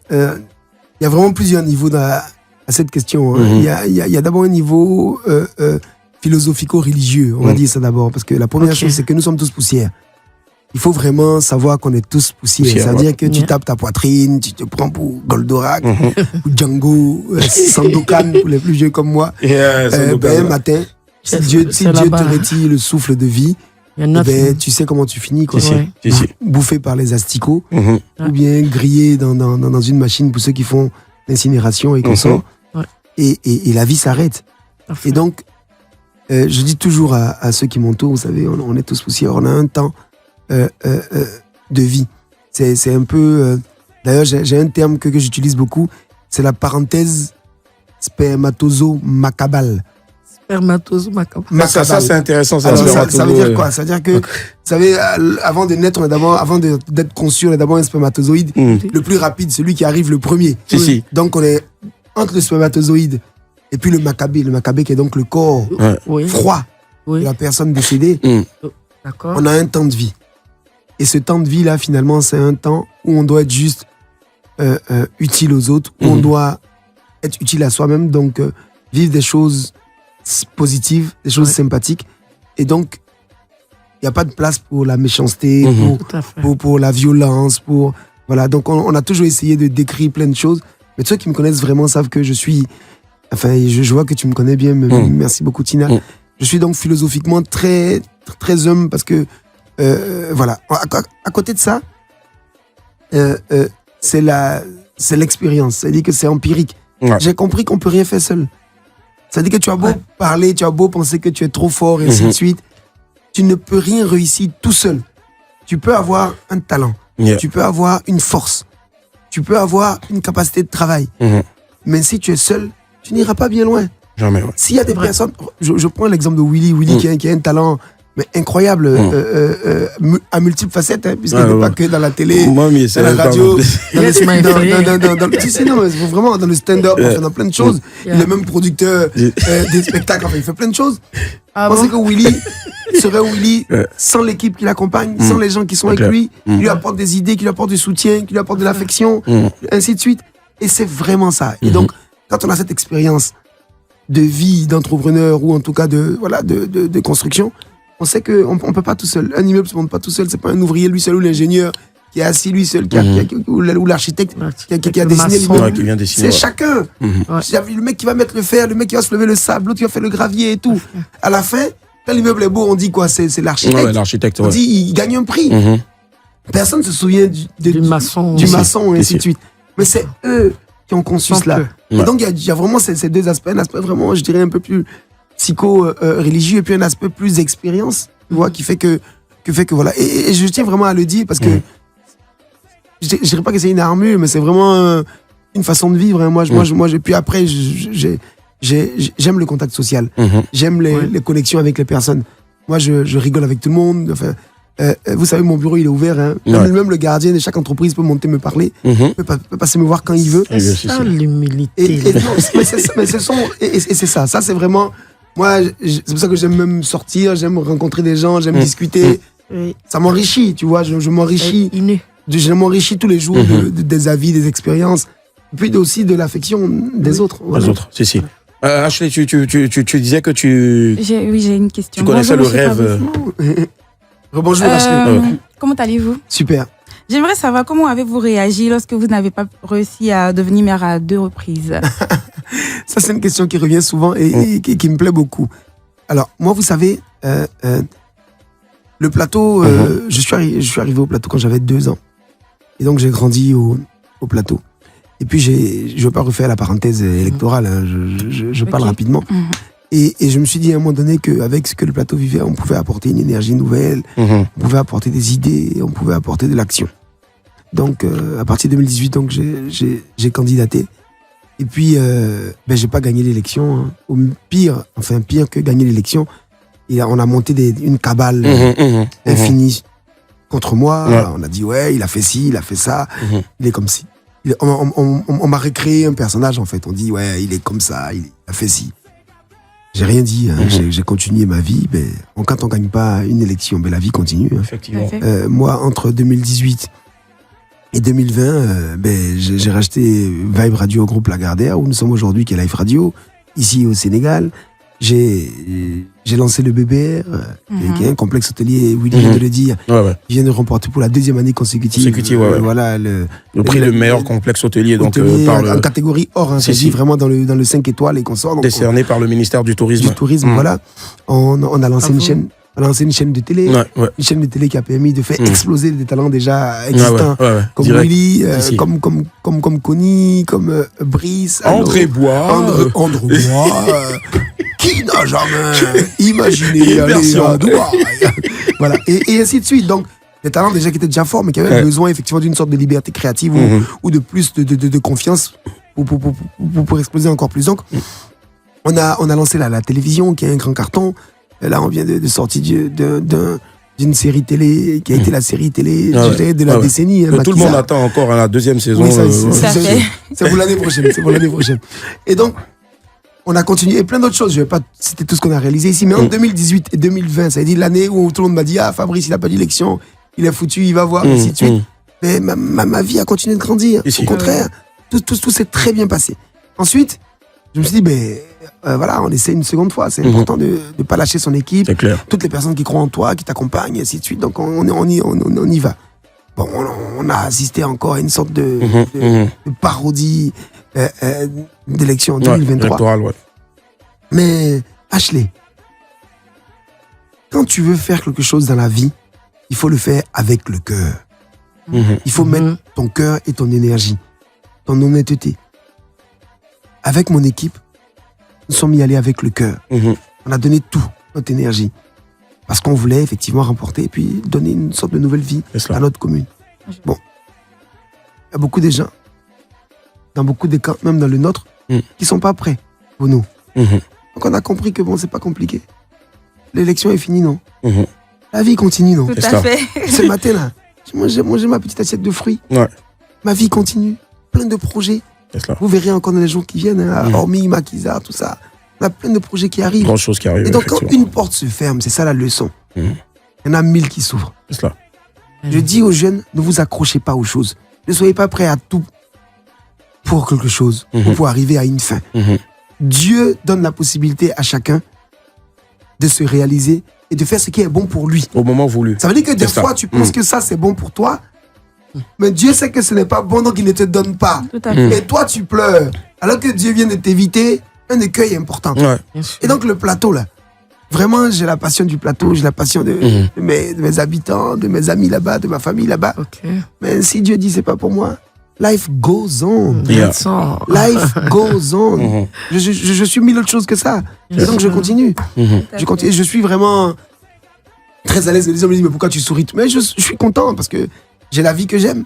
y a vraiment plusieurs niveaux à cette question. Il y a d'abord un niveau philosophico-religieux, on va dire ça d'abord, parce que la première chose, c'est que nous sommes tous poussière. Il faut vraiment savoir qu'on est tous poussière. C'est-à-dire que tu tapes ta poitrine, tu te prends pour Goldorak, ou Django, Sandokan, pour les plus vieux comme moi. Un matin, si Dieu te retire le souffle de vie, tu sais comment tu finis, quoi. Bouffé par les asticots, ou bien grillé dans une machine pour ceux qui font l'incinération et qu'on sort. Et la vie s'arrête. Et donc, je dis toujours à ceux qui m'entourent, vous savez, on est tous poussière, on a un temps de vie. C'est un peu... D'ailleurs, j'ai un terme que j'utilise beaucoup, c'est la parenthèse spermatozo-macabale. Spermatozo-macabale. Ça, c'est intéressant. Ça veut dire quoi? Ça veut dire que, vous savez, avant de naître, avant d'être conçu, on est d'abord un spermatozoïde. Le plus rapide, celui qui arrive le premier. Donc, on est entre le spermatozoïde et puis le macabé. Le macabé qui est donc le corps froid de la personne décédée. On a un temps de vie. Et ce temps de vie-là, finalement, c'est un temps où on doit être juste utile aux autres, où on doit être utile à soi-même, donc vivre des choses positives, des choses sympathiques. Et donc, il n'y a pas de place pour la méchanceté, pour la violence. Voilà. Donc, on a toujours essayé de décrire plein de choses. Mais ceux qui me connaissent vraiment savent que je suis... Enfin, je vois que tu me connais bien. Merci beaucoup, Tina. Je suis donc philosophiquement très, très homme parce que voilà. À côté de ça, c'est l'expérience. C'est-à-dire que c'est empirique. J'ai compris qu'on peut rien faire seul. C'est-à-dire que tu as beau parler, tu as beau penser que tu es trop fort et ainsi de suite. Tu ne peux rien réussir tout seul. Tu peux avoir un talent. Tu peux avoir une force. Tu peux avoir une capacité de travail. Mais si tu es seul, tu n'iras pas bien loin. Jamais, S'il y a des personnes... Je prends l'exemple de Willy qui a un talent incroyable, à multiples facettes, puisqu'il n'est pas que dans la télé, dans la radio, vraiment dans le stand-up, dans plein de choses. Il est même producteur des spectacles, il fait plein de choses. Je pensais que Willy serait Willy sans l'équipe qui l'accompagne, sans les gens qui sont avec lui, qui lui apportent des idées, qui lui apportent du soutien, qui lui apportent de l'affection, ainsi de suite. Et c'est vraiment ça. Et donc, quand on a cette expérience de vie d'entrepreneur ou en tout cas de construction, on sait qu'on ne peut pas tout seul. Un immeuble ne se monte pas tout seul. Ce n'est pas un ouvrier lui seul ou l'ingénieur qui est assis lui seul ou l'architecte qui a dessiné l'immeuble. C'est chacun. Le mec qui va mettre le fer, le mec qui va soulever le sable, l'autre qui va faire le gravier et tout. À la fin, quand l'immeuble est beau, on dit quoi? C'est l'architecte. On dit il gagne un prix. Personne ne se souvient du maçon et ainsi de suite. Mais c'est eux qui ont conçu cela. Et donc il y a vraiment ces deux aspects. Un aspect vraiment, je dirais, un peu plus psycho-religieux et puis un aspect plus d'expérience, tu vois, qui fait que voilà. Et je tiens vraiment à le dire parce que je dirais pas que c'est une armure, mais c'est vraiment une façon de vivre. Hein. Moi, puis après, j'aime le contact social. J'aime les connexions avec les personnes. Moi, je rigole avec tout le monde. Enfin, vous savez, mon bureau, il est ouvert. Hein. Même le gardien de chaque entreprise peut monter me parler, peut passer me voir quand il veut. C'est ça, l'humilité. Mais c'est ça. Ça, c'est vraiment... Moi, c'est pour ça que j'aime même sortir, j'aime rencontrer des gens, j'aime discuter. Ça m'enrichit, tu vois. Je m'enrichis. Je m'enrichis tous les jours des avis, des expériences, et puis aussi de l'affection des autres. Voilà. Des autres, si. Ashley, tu disais que j'ai une question. Tu connaissais le rêve. Rebonjour, Ashley. Comment allez-vous? Super. J'aimerais savoir comment avez-vous réagi lorsque vous n'avez pas réussi à devenir mère à 2 reprises. Ça, c'est une question qui revient souvent et qui me plaît beaucoup. Alors, moi, vous savez, le plateau, je suis arrivé au plateau quand j'avais 2 ans. Et donc, j'ai grandi au plateau. Et puis, je ne veux pas refaire la parenthèse électorale, hein, je parle rapidement. Et je me suis dit à un moment donné qu'avec ce que le plateau vivait, on pouvait apporter une énergie nouvelle, on pouvait apporter des idées, on pouvait apporter de l'action. Donc, à partir de 2018, donc, j'ai candidaté. Et puis, j'ai pas gagné l'élection. Hein. Pire que gagner l'élection, on a monté une cabale infinie contre moi. Ouais. On a dit, ouais, il a fait ci, il a fait ça. Il est comme ci. On m'a recréé un personnage, en fait. On dit, ouais, il est comme ça, il a fait ci. J'ai rien dit, hein. J'ai continué ma vie. Ben, quand on ne gagne pas une élection, ben, la vie continue. Hein. Effectivement. Moi, entre 2018 et 2020, ben, j'ai racheté Vibe Radio au groupe Lagardère, où nous sommes aujourd'hui, qui est Live Radio, ici au Sénégal. J'ai lancé le BBR, qui est un complexe hôtelier, Willy vient de le dire. Il vient de remporter pour la 2e année consécutive. Voilà, le prix de meilleur complexe hôtelier. Donc, en catégorie or, hein, c'est vraiment dans le 5 étoiles et consorts. Donc, décerné par le ministère du Tourisme. Voilà. On a lancé une chaîne. On a lancé une chaîne de télé, une chaîne de télé qui a permis de faire exploser des talents déjà existants, comme direct, Willy, comme Connie, comme Brice, André Bois, qui n'a jamais imaginé aller à Dubaï. Voilà, et ainsi de suite. Donc, des talents déjà qui étaient déjà forts, mais qui avaient besoin effectivement d'une sorte de liberté créative ou de plus de confiance pour exploser encore plus. Donc, on a lancé la télévision, qui est un grand carton. Là, on vient de sortir d'une série télé qui a été la série télé de la décennie. Tout le monde attend encore la 2e saison. Oui, c'est pour l'année prochaine. Et donc, on a continué et plein d'autres choses. Je ne vais pas citer tout ce qu'on a réalisé ici, mais en 2018 et 2020, ça a été l'année où tout le monde m'a dit, ah, Fabrice, il n'a pas d'élection, il est foutu, il va voir, et ainsi de suite. Mais ma vie a continué de grandir. Au contraire, tout s'est très bien passé. Ensuite, je me suis dit, voilà, on essaie une seconde fois. C'est important de ne pas lâcher son équipe. C'est clair. Toutes les personnes qui croient en toi, qui t'accompagnent, et ainsi de suite. Donc, on y va. Bon, on a assisté encore à une sorte de parodie d'élection en 2023. Mais, Ashley, quand tu veux faire quelque chose dans la vie, il faut le faire avec le cœur. Il faut mettre ton cœur et ton énergie, ton honnêteté. Avec mon équipe, nous sommes y allés avec le cœur. On a donné tout, notre énergie. Parce qu'on voulait effectivement remporter et puis donner une sorte de nouvelle vie à notre commune. Bon. Il y a beaucoup de gens, dans beaucoup de cas, même dans le nôtre, qui ne sont pas prêts pour nous. Donc on a compris que bon, c'est pas compliqué. L'élection est finie, non? La vie continue, non? Tout à fait. Ce matin-là, j'ai mangé ma petite assiette de fruits. Ma vie continue. Plein de projets. Vous verrez encore dans les jours qui viennent, hein, hormis Makiza, tout ça. On a plein de projets qui arrivent. Grand chose qui arrive. Et donc, quand une porte se ferme, c'est ça la leçon. Il y en a 1000 qui s'ouvrent. Je dis aux jeunes, ne vous accrochez pas aux choses. Ne soyez pas prêts à tout pour quelque chose, pour arriver à une fin. Dieu donne la possibilité à chacun de se réaliser et de faire ce qui est bon pour lui. Au moment voulu. Ça veut dire que des fois, tu penses que ça, c'est bon pour toi, mais Dieu sait que ce n'est pas bon, donc il ne te donne pas. Et toi, tu pleures. Alors que Dieu vient de t'éviter un écueil important. Et donc, le plateau, là, vraiment, j'ai la passion du plateau, j'ai la passion de mes habitants, de mes amis là-bas, de ma famille là-bas. Mais si Dieu dit c'est pas pour moi, life goes on. Life goes on. Je suis mille autres choses que ça. Et donc, je continue. Je suis vraiment très à l'aise. Les gens me disent, mais pourquoi tu souris? Mais je suis content parce que j'ai la vie que j'aime.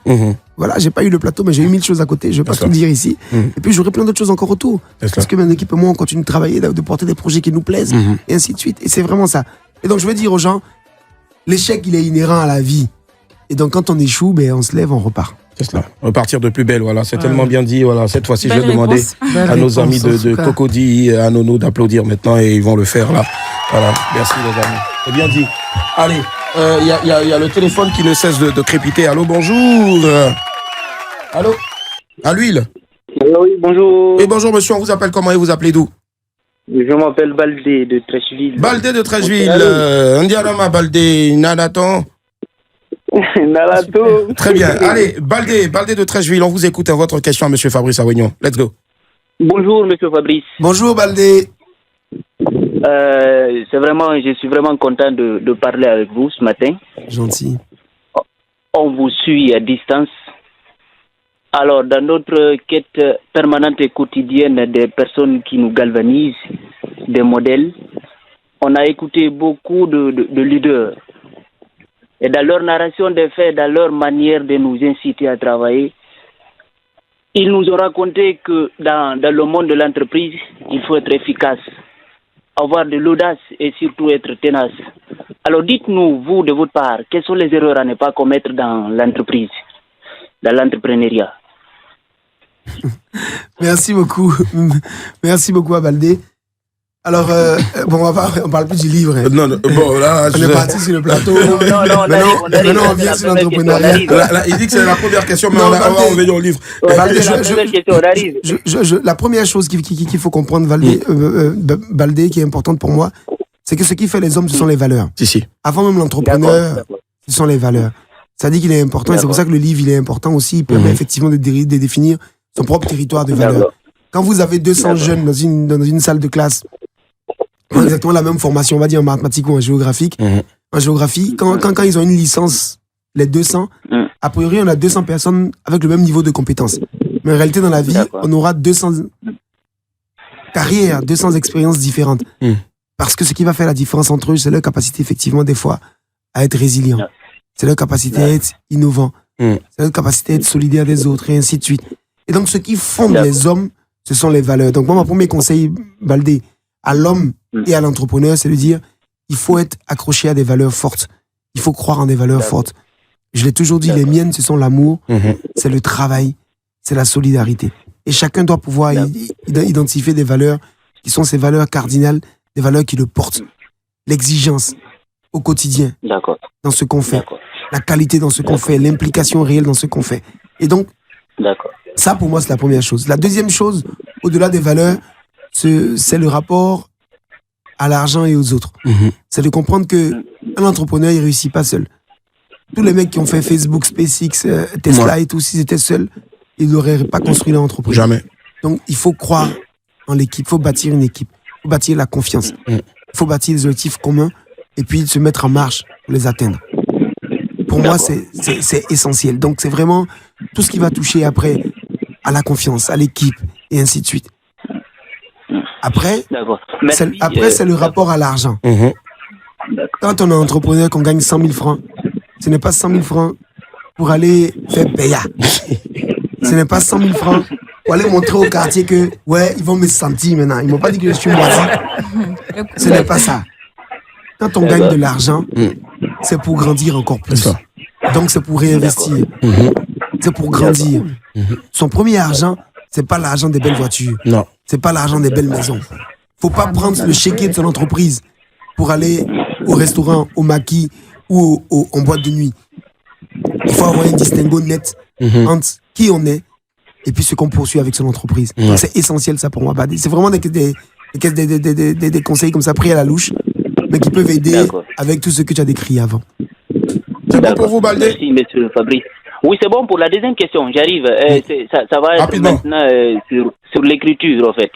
Voilà, j'ai pas eu le plateau, mais j'ai eu 1000 choses à côté. Je vais pas tout dire ici. Et puis, j'aurai plein d'autres choses encore autour. Parce que mon équipe et moi, on continue de travailler, de porter des projets qui nous plaisent, et ainsi de suite. Et c'est vraiment ça. Et donc, je veux dire aux gens, l'échec, il est inhérent à la vie. Et donc, quand on échoue, on se lève, on repart. C'est cela. Repartir de plus belle, voilà. C'est tellement bien dit. Voilà. Cette fois-ci, je vais demander à nos amis de Cocody, à Nono d'applaudir maintenant et ils vont le faire là. Voilà. Merci les amis. C'est bien dit. Allez, il y a le téléphone qui ne cesse de crépiter. Allô, bonjour. Allô? À l'huile. Oui, bonjour. Oui, bonjour monsieur. On vous appelle comment et vous appelez d'où? Je m'appelle Baldé de Trècheville. Baldé de Trècheville. Ndialama Baldé Nadaton. Nalato. Très bien. Allez, Baldé de Trècheville, on vous écoute à votre question à monsieur Fabrice Awignon. Let's go. Bonjour, monsieur Fabrice. Bonjour, Baldé. Je suis vraiment content de parler avec vous ce matin. Gentil. On vous suit à distance. Alors, dans notre quête permanente et quotidienne des personnes qui nous galvanisent, des modèles, on a écouté beaucoup de leaders. Et dans leur narration des faits, dans leur manière de nous inciter à travailler, ils nous ont raconté que dans le monde de l'entreprise, il faut être efficace. avoir de l'audace et surtout être tenace. Alors dites-nous, vous, de votre part, quelles sont les erreurs à ne pas commettre dans l'entreprise, dans l'entrepreneuriat? Merci beaucoup. Merci beaucoup, Abaldé. Alors, bon, on parle plus du livre. Hein. Non, bon, là, on est parti sur le plateau. Non, maintenant, on vient sur l'entrepreneuriat. Là, il dit que c'est la première question, mais on va revenir au livre. La première chose qu'il faut comprendre, Baldé, qui est importante pour moi, c'est que ce qui fait les hommes, ce sont les valeurs. Si. Avant même l'entrepreneur, ce sont les valeurs. Ça dit qu'il est important, et c'est pour ça que le livre, il est important aussi. Il permet effectivement de définir son propre territoire de valeurs. Quand vous avez 200 jeunes dans une salle de classe, exactement la même formation, on va dire en mathématiques ou en géographique. En géographie, quand ils ont une licence, les 200, a priori, on a 200 personnes avec le même niveau de compétences. Mais en réalité, dans la vie, on aura 200 carrières, 200 expériences différentes. Parce que ce qui va faire la différence entre eux, c'est leur capacité, effectivement, des fois, à être résilient. C'est leur capacité à être innovant. C'est leur capacité à être solidaire des autres, et ainsi de suite. Et donc, ce qui fonde les hommes, ce sont les valeurs. Donc, moi, mon premier conseil, Baldé, à l'homme et à l'entrepreneur, c'est de dire, il faut être accroché à des valeurs fortes. Il faut croire en des valeurs fortes. Je l'ai toujours dit, les miennes, ce sont l'amour, c'est le travail, c'est la solidarité. Et chacun doit pouvoir identifier des valeurs qui sont ces valeurs cardinales, des valeurs qui le portent. L'exigence au quotidien, dans ce qu'on fait. La qualité dans ce qu'on fait, l'implication réelle dans ce qu'on fait. Et donc, ça, pour moi, c'est la première chose. La deuxième chose, au-delà des valeurs, c'est le rapport à l'argent et aux autres. C'est de comprendre qu'un entrepreneur, il ne réussit pas seul. Tous les mecs qui ont fait Facebook, SpaceX, Tesla et tout, s'ils étaient seuls, ils n'auraient pas construit leur entreprise. Jamais. Donc, il faut croire en l'équipe, il faut bâtir une équipe, il faut bâtir la confiance, il faut bâtir des objectifs communs et puis se mettre en marche pour les atteindre. Pour moi, c'est essentiel. Donc, c'est vraiment tout ce qui va toucher après à la confiance, à l'équipe et ainsi de suite. Après, c'est le rapport à l'argent. Quand on est entrepreneur, qu'on gagne 100 000 francs, ce n'est pas 100 000 francs pour aller faire paya. Ce n'est pas 100 000 francs pour aller montrer au quartier que, ouais, ils vont me sentir maintenant. Ils ne m'ont pas dit que je suis moisi. Ce n'est pas ça. Quand on gagne de l'argent, c'est pour grandir encore plus. Donc, c'est pour réinvestir. C'est pour grandir. Son premier argent, c'est pas l'argent des belles voitures. Non. C'est pas l'argent des belles maisons. Faut pas prendre le chéquier de son entreprise pour aller au restaurant, au maquis ou en boîte de nuit. Il faut avoir un distinguo net entre qui on est et puis ce qu'on poursuit avec son entreprise. C'est essentiel, ça, pour moi. C'est vraiment des conseils comme ça pris à la louche, mais qui peuvent aider avec tout ce que tu as décrit avant. C'est bon pour vous, Baldé? Merci, monsieur Fabrice. Oui, c'est bon pour la deuxième question. J'arrive. Ça va être rapidement maintenant sur l'écriture, en fait.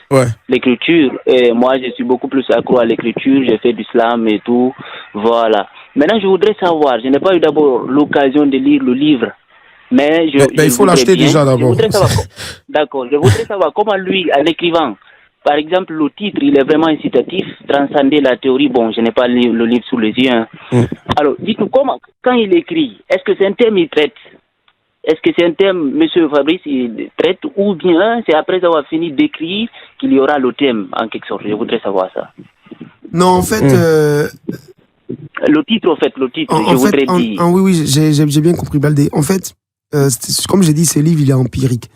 L'écriture. Moi, je suis beaucoup plus accro à l'écriture. J'ai fait du slam et tout. Voilà. Maintenant, je voudrais savoir. Je n'ai pas eu d'abord l'occasion de lire le livre. Mais il faut l'acheter déjà d'abord. D'accord. Je voudrais savoir comment lui, en écrivant, par exemple, le titre, il est vraiment incitatif, transcender la théorie. Bon, je n'ai pas le livre sous les yeux. Alors, dites-nous, comment, quand il écrit, est-ce que c'est un thème qu'il traite? Est-ce que c'est un thème, monsieur Fabrice, il traite, ou bien c'est après avoir fini d'écrire qu'il y aura le thème, en quelque sorte? Je voudrais savoir ça. Non, en fait... Le titre, je voudrais dire... Oui, j'ai bien compris, Baldé. En fait, comme j'ai dit, ce livre, il est empirique.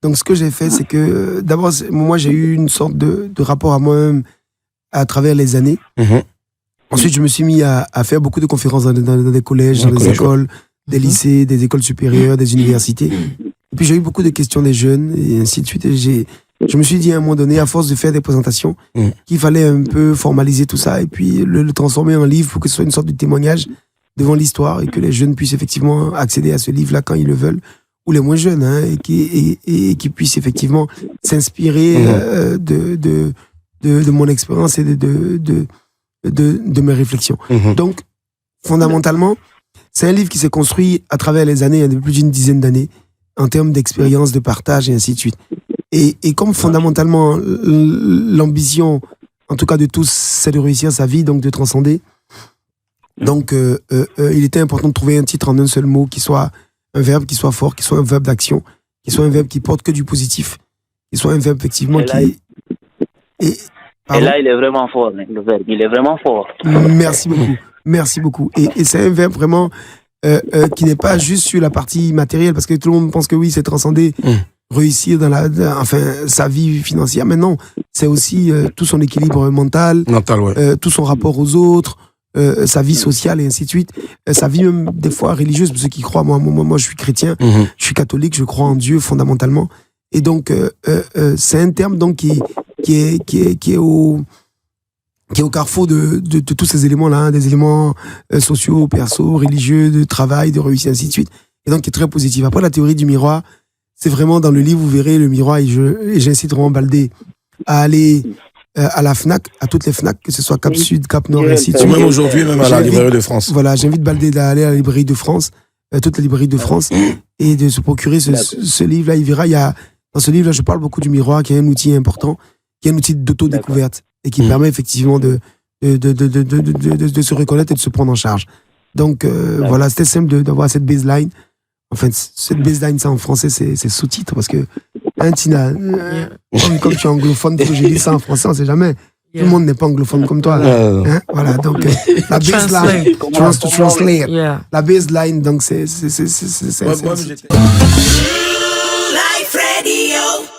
Donc, ce que j'ai fait, c'est que, d'abord, moi, j'ai eu une sorte de rapport à moi-même à travers les années. Ensuite, je me suis mis à faire beaucoup de conférences dans des collèges, dans des écoles, des lycées, des écoles supérieures, des universités. Et puis, j'ai eu beaucoup de questions des jeunes, et ainsi de suite. Et je me suis dit, à un moment donné, à force de faire des présentations, qu'il fallait un peu formaliser tout ça, et puis le transformer en livre pour que ce soit une sorte de témoignage devant l'histoire, et que les jeunes puissent effectivement accéder à ce livre-là quand ils le veulent, ou les moins jeunes, hein, et qui puissent effectivement s'inspirer de mon expérience et de mes réflexions. Donc, fondamentalement, c'est un livre qui s'est construit à travers les années, il y a plus d'une dizaine d'années, en termes d'expérience, de partage, et ainsi de suite. Et comme fondamentalement, l'ambition, en tout cas de tous, c'est de réussir sa vie, donc de transcender. Donc, il était important de trouver un titre en un seul mot, qui soit un verbe qui soit fort, qui soit un verbe d'action, qui soit un verbe qui porte que du positif, qui soit un verbe effectivement qui... Et là, il est vraiment fort, le verbe. Il est vraiment fort. Merci beaucoup. Merci beaucoup. Et c'est un verbe vraiment qui n'est pas juste sur la partie matérielle, parce que tout le monde pense que oui, c'est transcender, réussir dans sa vie financière. Mais non, c'est aussi tout son équilibre mental, tout son rapport aux autres, sa vie sociale et ainsi de suite. Sa vie même des fois religieuse, pour ceux qui croient. Moi, je suis chrétien, je suis catholique, je crois en Dieu fondamentalement. Et donc, c'est un terme donc qui est au carrefour de tous ces éléments-là, hein, des éléments sociaux, perso, religieux, de travail, de réussite, ainsi de suite. Et donc, qui est très positif. Après, la théorie du miroir, c'est vraiment dans le livre, vous verrez le miroir, et j'incite vraiment Baldé à aller à la FNAC, à toutes les FNAC, que ce soit Cap Sud, Cap Nord, ainsi de suite. Même aujourd'hui, même à la librairie de France. Voilà, j'invite Baldé d'aller à la librairie de France, toutes les librairies de France, et de se procurer ce livre-là. Il verra, dans ce livre-là, je parle beaucoup du miroir, qui est un outil important, qui est un outil d'autodécouverte, et qui permet effectivement de se reconnaître et de se prendre en charge. Donc, voilà, c'était simple d'avoir cette baseline. Enfin, cette baseline, ça en français, c'est sous-titre, parce que, Tina, comme tu es anglophone, j'ai dit ça en français, on ne sait jamais. Tout le monde n'est pas anglophone comme toi. Hein? Voilà, donc, la baseline, translate. La baseline, donc, c'est Life Radio.